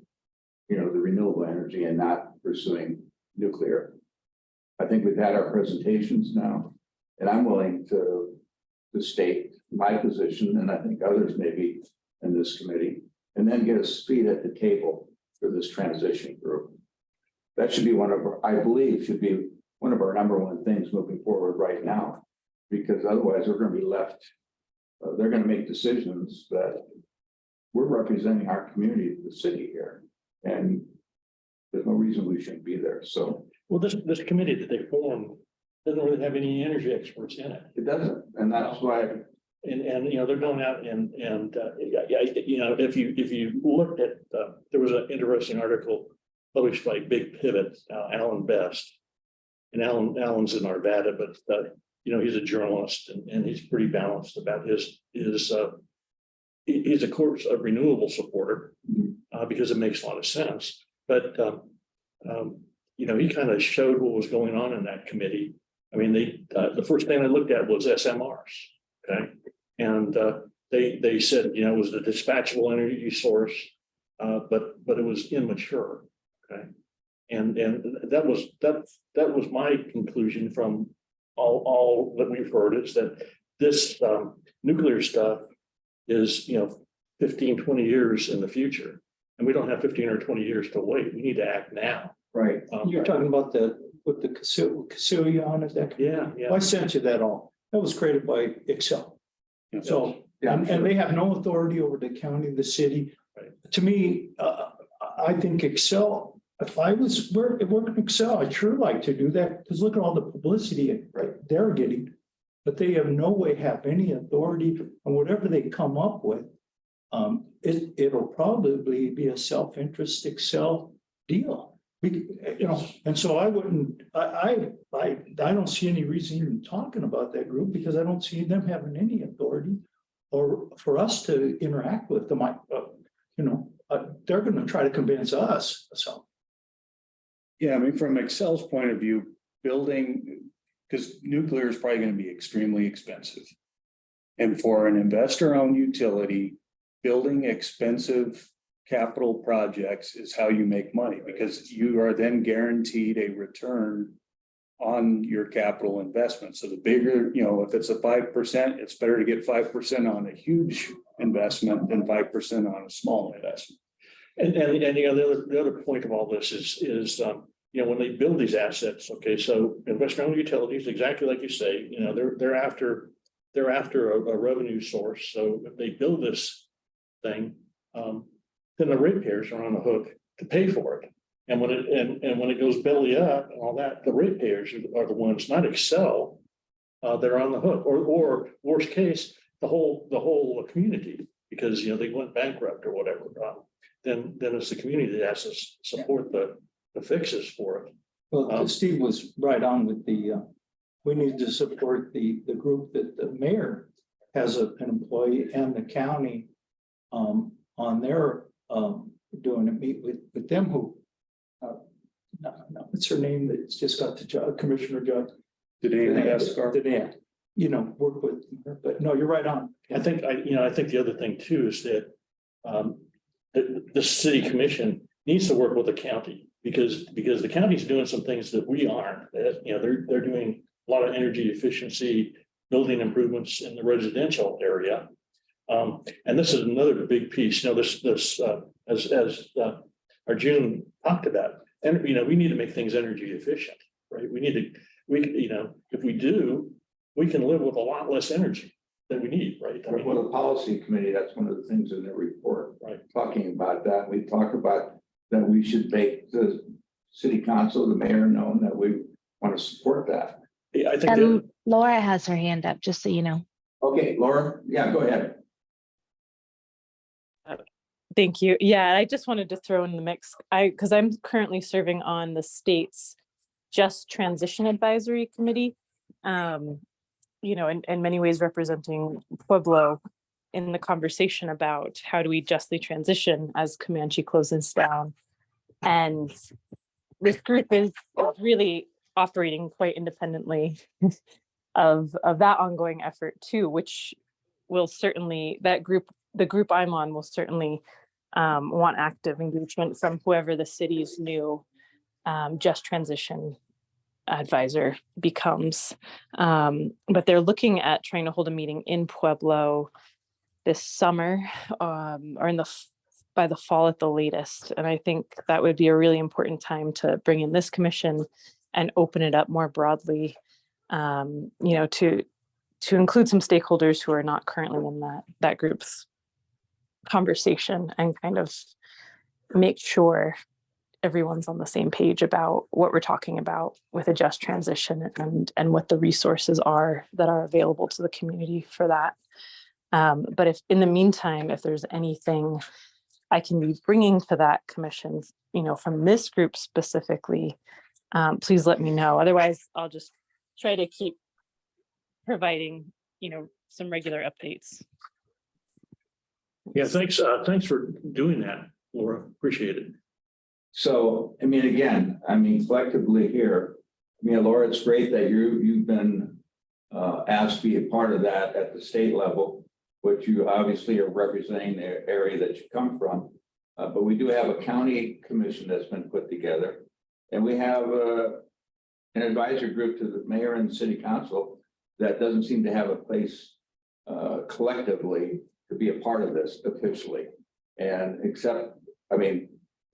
the renewable energy and not pursuing nuclear. I think we've had our presentations now, and I'm willing to state my position, and I think others maybe in this committee, and then get a seat at the table for this transition group. That should be I believe should be one of our number one things moving forward right now, because otherwise we're going to be left, they're going to make decisions that we're representing our community, the city here, and there's no reason we shouldn't be there. So, well, this committee that they formed doesn't really have any energy experts in it. it doesn't, and that's why. And they're going out and if you looked at, there was an interesting article published by Big Pivot, Alan Best. And Alan's in Arvada, but he's a journalist and he's pretty balanced about he's of course a renewable supporter because it makes a lot of sense. But he kind of showed what was going on in that committee. I mean, the first thing I looked at was SMRs. Okay. And they said, it was the dispatchable energy source, but it was immature. Okay. And that was my conclusion from all that we've heard, is that this nuclear stuff is, 15, 20 years in the future. And we don't have 15 or 20 years to wait. We need to act now. Right. You're talking about with the Casilia on it, that. Yeah. I sent you that all. That was created by Excel. So, Yeah, and they have no authority over the county, the city. Right. To me, I think Excel, if I was working Excel, I'd sure like to do that, because look at all the publicity they're getting. But they have no way have any authority on whatever they come up with. It'll probably be a self-interest Excel deal. And so I wouldn't, I don't see any reason even talking about that group, because I don't see them having any authority or for us to interact with them. They're going to try to convince us. So. Yeah, I mean, from Excel's point of view, building, because nuclear is probably going to be extremely expensive. And for an investor-owned utility, building expensive capital projects is how you make money, because you are then guaranteed a return on your capital investment. So the bigger, if it's a 5%, it's better to get 5% on a huge investment than 5% on a small investment. And the other point of all this is when they build these assets, okay, so investor-owned utilities, exactly like you say, they're after a revenue source. So if they build this thing, then the ratepayers are on the hook to pay for it. And when it goes belly up and all that, the ratepayers are the ones, not Excel. They're on the hook, or worst case, the whole community, because they went bankrupt or whatever. Then it's the community that has to support the fixes for it. Well, Steve was right on with we need to support the group that the mayor has an employee and the county on their doing a meet with them who what's her name that's just got the job, commissioner job. Today, work with her, but no, you're right on. I think the other thing too is that the city commission needs to work with the county, because the county's doing some things that we aren't. They're doing a lot of energy efficiency, building improvements in the residential area. And this is another big piece. This as Arjun talked about, and we need to make things energy efficient, right? If we do, we can live with a lot less energy than we need, right? Well, the policy committee, that's one of the things in the report, right? Talking about that, we talk about that we should make the city council, the mayor known that we want to support that. Yeah, I think Laura has her hand up, just so you know. Okay, Laura, yeah, go ahead. Thank you. Yeah, I just wanted to throw in the mix, because I'm currently serving on the state's Just Transition Advisory Committee, in many ways representing Pueblo in the conversation about how do we justly transition as Comanche closes down. And this group is really operating quite independently of that ongoing effort too, which will certainly, the group I'm on will certainly want active engagement from whoever the city's new just transition advisor becomes. But they're looking at trying to hold a meeting in Pueblo this summer, or by the fall at the latest. And I think that would be a really important time to bring in this commission and open it up more broadly, to include some stakeholders who are not currently in that group's conversation, and kind of make sure everyone's on the same page about what we're talking about with a just transition, and what the resources are that are available to the community for that. But if in the meantime, if there's anything I can be bringing to that commission, from this group specifically, please let me know. Otherwise, I'll just try to keep providing, some regular updates. Yeah, thanks for doing that, Laura. Appreciate it. So, collectively here, Laura, it's great that you've been asked to be a part of that at the state level, which you obviously are representing the area that you come from. But we do have a county commission that's been put together, and we have an advisory group to the mayor and the city council that doesn't seem to have a place collectively to be a part of this officially. And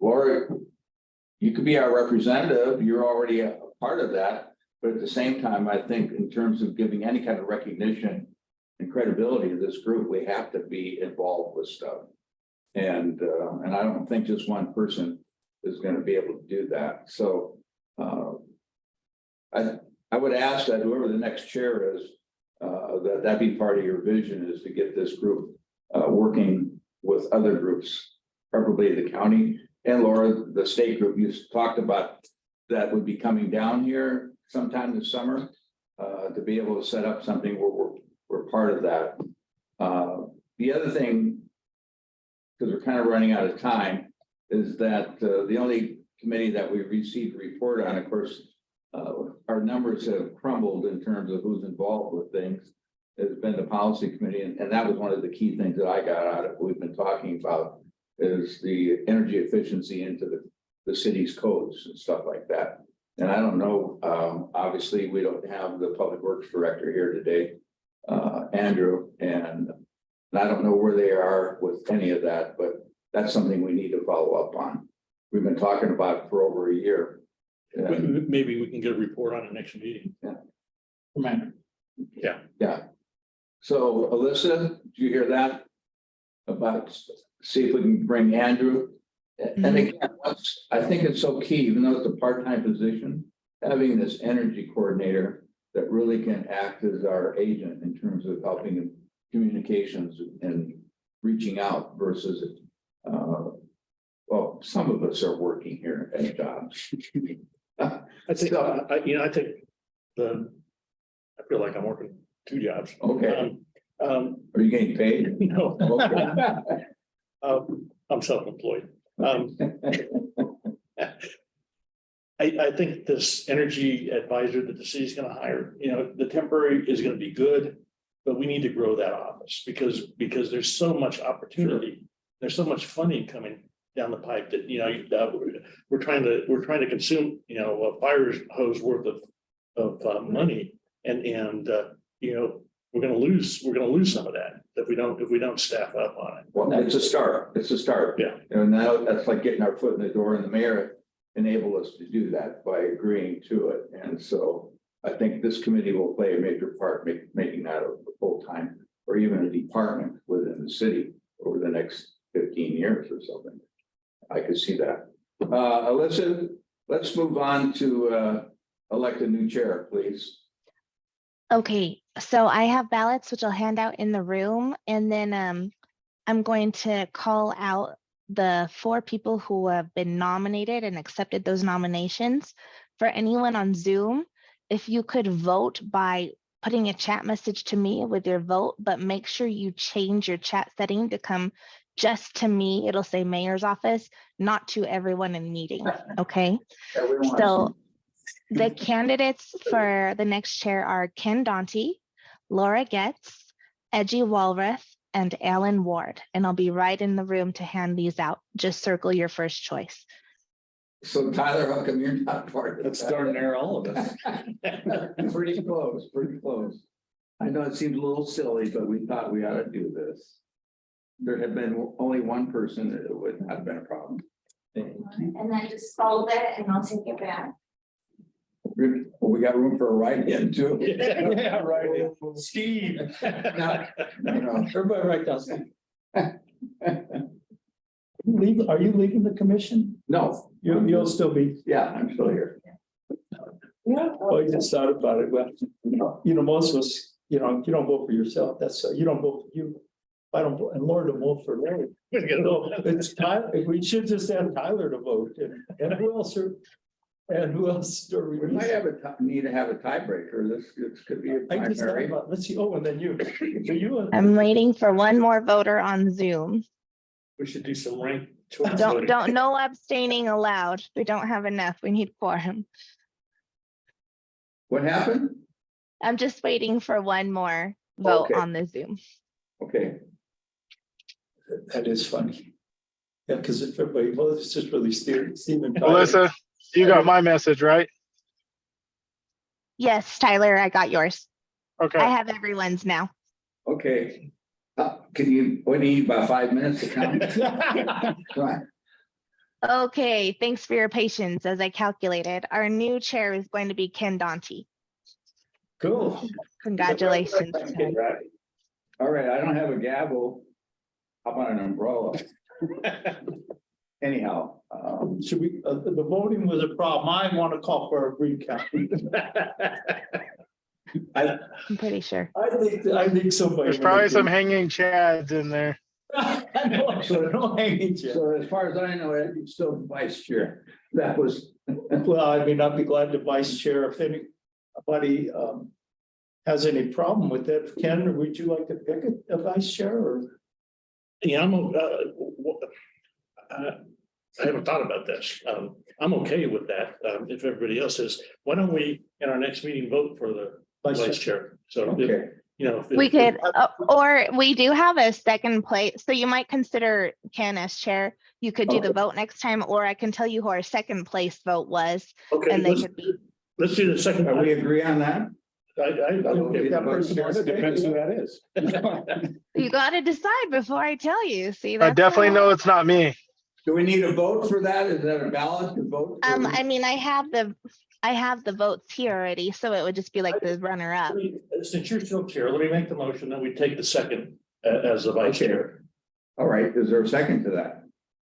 Laura, you could be our representative. You're already a part of that. But at the same time, I think in terms of giving any kind of recognition and credibility to this group, we have to be involved with stuff. And I don't think just one person is going to be able to do that. So I would ask that whoever the next chair is, that be part of your vision, is to get this group working with other groups, probably the county. And Laura, the state group you talked about that would be coming down here sometime this summer, to be able to set up something where we're part of that. The other thing, because we're kind of running out of time, is that the only committee that we received a report on, of course, our numbers have crumbled in terms of who's involved with things. It's been the policy committee, and that was one of the key things that I got out of what we've been talking about, is the energy efficiency into the city's codes and stuff like that. And I don't know, obviously we don't have the public works director here today, Andrew, and I don't know where they are with any of that, but that's something we need to follow up on. We've been talking about it for over a year. Maybe we can get a report on the next meeting. Yeah. Yeah. So Alyssa, did you hear that? About, see if we can bring Andrew. And again, I think it's so key, even though it's a part-time position, having this energy coordinator that really can act as our agent in terms of helping in communications and reaching out versus, well, some of us are working here at jobs. I think I feel like I'm working 2 jobs. Okay. Are you getting paid? No. Okay. I'm self-employed. I think this energy advisor that the city's going to hire, the temporary is going to be good, but we need to grow that office because there's so much opportunity. There's so much funding coming down the pipe that we're trying to consume a fire hose worth of money, and we're going to lose some of that if we don't staff up on it. Well, it's a start. It's a start. Yeah. And now that's like getting our foot in the door, and the mayor enabled us to do that by agreeing to it. And so I think this committee will play a major part making that a full-time or even a department within the city over the next 15 years or something. I could see that. Alyssa, let's move on to elect a new chair, please. Okay, so I have ballots which I'll hand out in the room, and then I'm going to call out the 4 people who have been nominated and accepted those nominations. For anyone on Zoom, if you could vote by putting a chat message to me with your vote, but make sure you change your chat setting to come just to me. It'll say mayor's office, not to everyone in meeting, okay? Yeah, we don't want to So the candidates for the next chair are Ken Dante, Laura Getz, Edgy Walrath, and Alan Ward. And I'll be right in the room to hand these out. Just circle your first choice. So Tyler, how come you're not part of That's that? darn near all of us. Pretty close, pretty close. I know it seems a little silly, but we thought we ought to do this. There had been only one person that it would not have been a problem. And then just fold it and I'll take it back. Well, we got room for a write-in too. Yeah, right. Steve. No. Everybody write down Steve. Are you leaving the commission? No, You'll still be. yeah, I'm still here. Yeah. Oh, I just thought about it. Well, most of us, you don't vote for yourself. That's, you don't vote for you. I don't, and Laura don't vote for Larry. So it's Tyler, we should just have Tyler to vote and who else are, and who else? Are We might have need to have a tiebreaker. This could be a I just thought primary. about, let's see, oh, and then you. So you. I'm waiting for one more voter on Zoom. We should do some ranked choice Don't, voting. no abstaining allowed. We don't have enough. We need quorum. What happened? I'm just waiting for one more vote Okay. on the Zoom. Okay, That is funny. Yeah, because if everybody, well, it's just really Stephen. Melissa, you got my message, right? Yes, Tyler, I got yours. I Okay. have everyone's now. okay. Can you, what do you need, about 5 minutes to count? Right. Okay, thanks for your patience as I calculated. Our new chair is going to be Ken Dante. Cool. Congratulations, Ken. All right, I don't have a gavel. How about an umbrella? Anyhow, Should we, the voting was a problem. I want to call for a recount. I'm pretty sure. I think somebody. There's probably some hanging chads in there. No hanging chair. so as far as I know, it's still vice chair. That was, Well, I mean, I'd be glad to vice chair if anybody has any problem with that. Ken, would you like to pick a vice chair or? Yeah, I haven't thought about this. I'm okay with that. If everybody else is, why don't we, in our next meeting, vote for the vice chair? So, if, okay, if- We could, or we do have a second place, so you might consider Ken as chair. You could do the vote next time, or I can tell you who our second place vote was, okay, and they let's, could be. let's do the second. we agree on that? If that person wants to pick Depends who it. that is. You gotta decide before I tell you, see? I that's definitely how- know it's not me. Do we need a vote for that? Is that a ballot to vote? I mean, I have the votes here already, so it would just be like the runner up. Since you're still chair, let me make the motion that we take the second as the vice chair. All right, is there a second to that?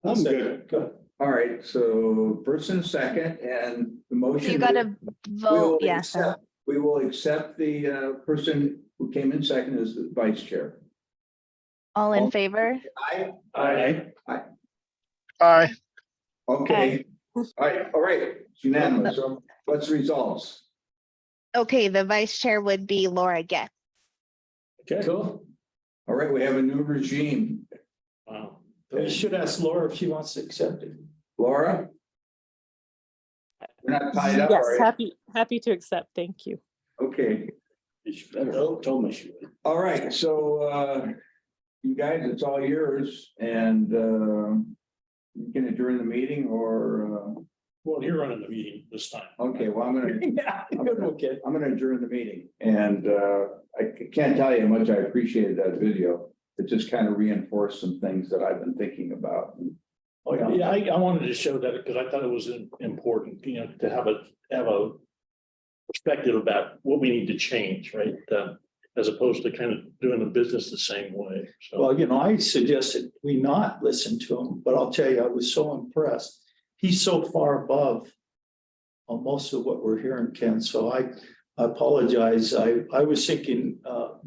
I'm good. Good. All right, so first and second, and the motion. You gotta vote, yes. We will accept the person who came in second as the vice chair. All in favor? Aye. Aye. Okay, all right, it's unanimous. So what's the results? Okay, the vice chair would be Laura Getz. Okay. Cool. All right, we have a new regime. Wow. You should ask Laura if she wants to accept it. Laura? We're not tied up, Yes, are you? happy to accept. Thank you. Okay, You better have told me she would. all right, so you guys, it's all yours, and you can adjourn the meeting or Well, you're running the meeting this time. okay, well, I'm gonna Yeah, okay. I'm gonna adjourn the meeting, and I can't tell you how much I appreciated that video. It just kind of reinforced some things that I've been thinking about. Oh, yeah, I wanted to show that because I thought it was important, to have a perspective about what we need to change, right? As opposed to kind of doing the business the same way. So, Well, I suggested we not listen to him, but I'll tell you, I was so impressed. He's so far above most of what we're hearing, Ken, so I apologize. I was thinking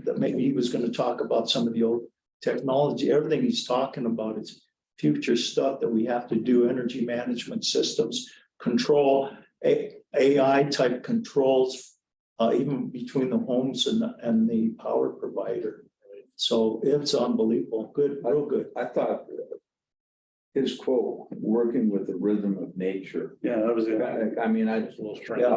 that maybe he was gonna talk about some of the old technology. Everything he's talking about is future stuff that we have to do, energy management systems, control, AI type controls even between the homes and the power provider. So it's unbelievable, good, real good. I thought his quote, working with the rhythm of nature. Yeah, that was it. I mean, I'm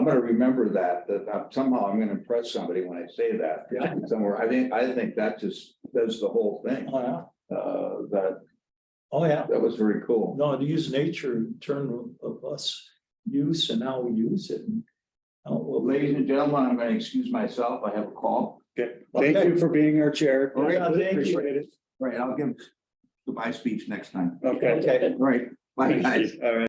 gonna remember that somehow I'm gonna impress somebody when I say that. Yeah. Somewhere, I think that just does the whole thing. That Oh, yeah. was very cool. No, to use nature in terms of us use and how we use it. And how- Well, ladies and gentlemen, I'm gonna excuse myself. I have a call. Okay, thank you for being our chair. All right, thank you. Appreciate it. Right, I'll give my speech next time. Okay. Okay. Right, bye guys. All right.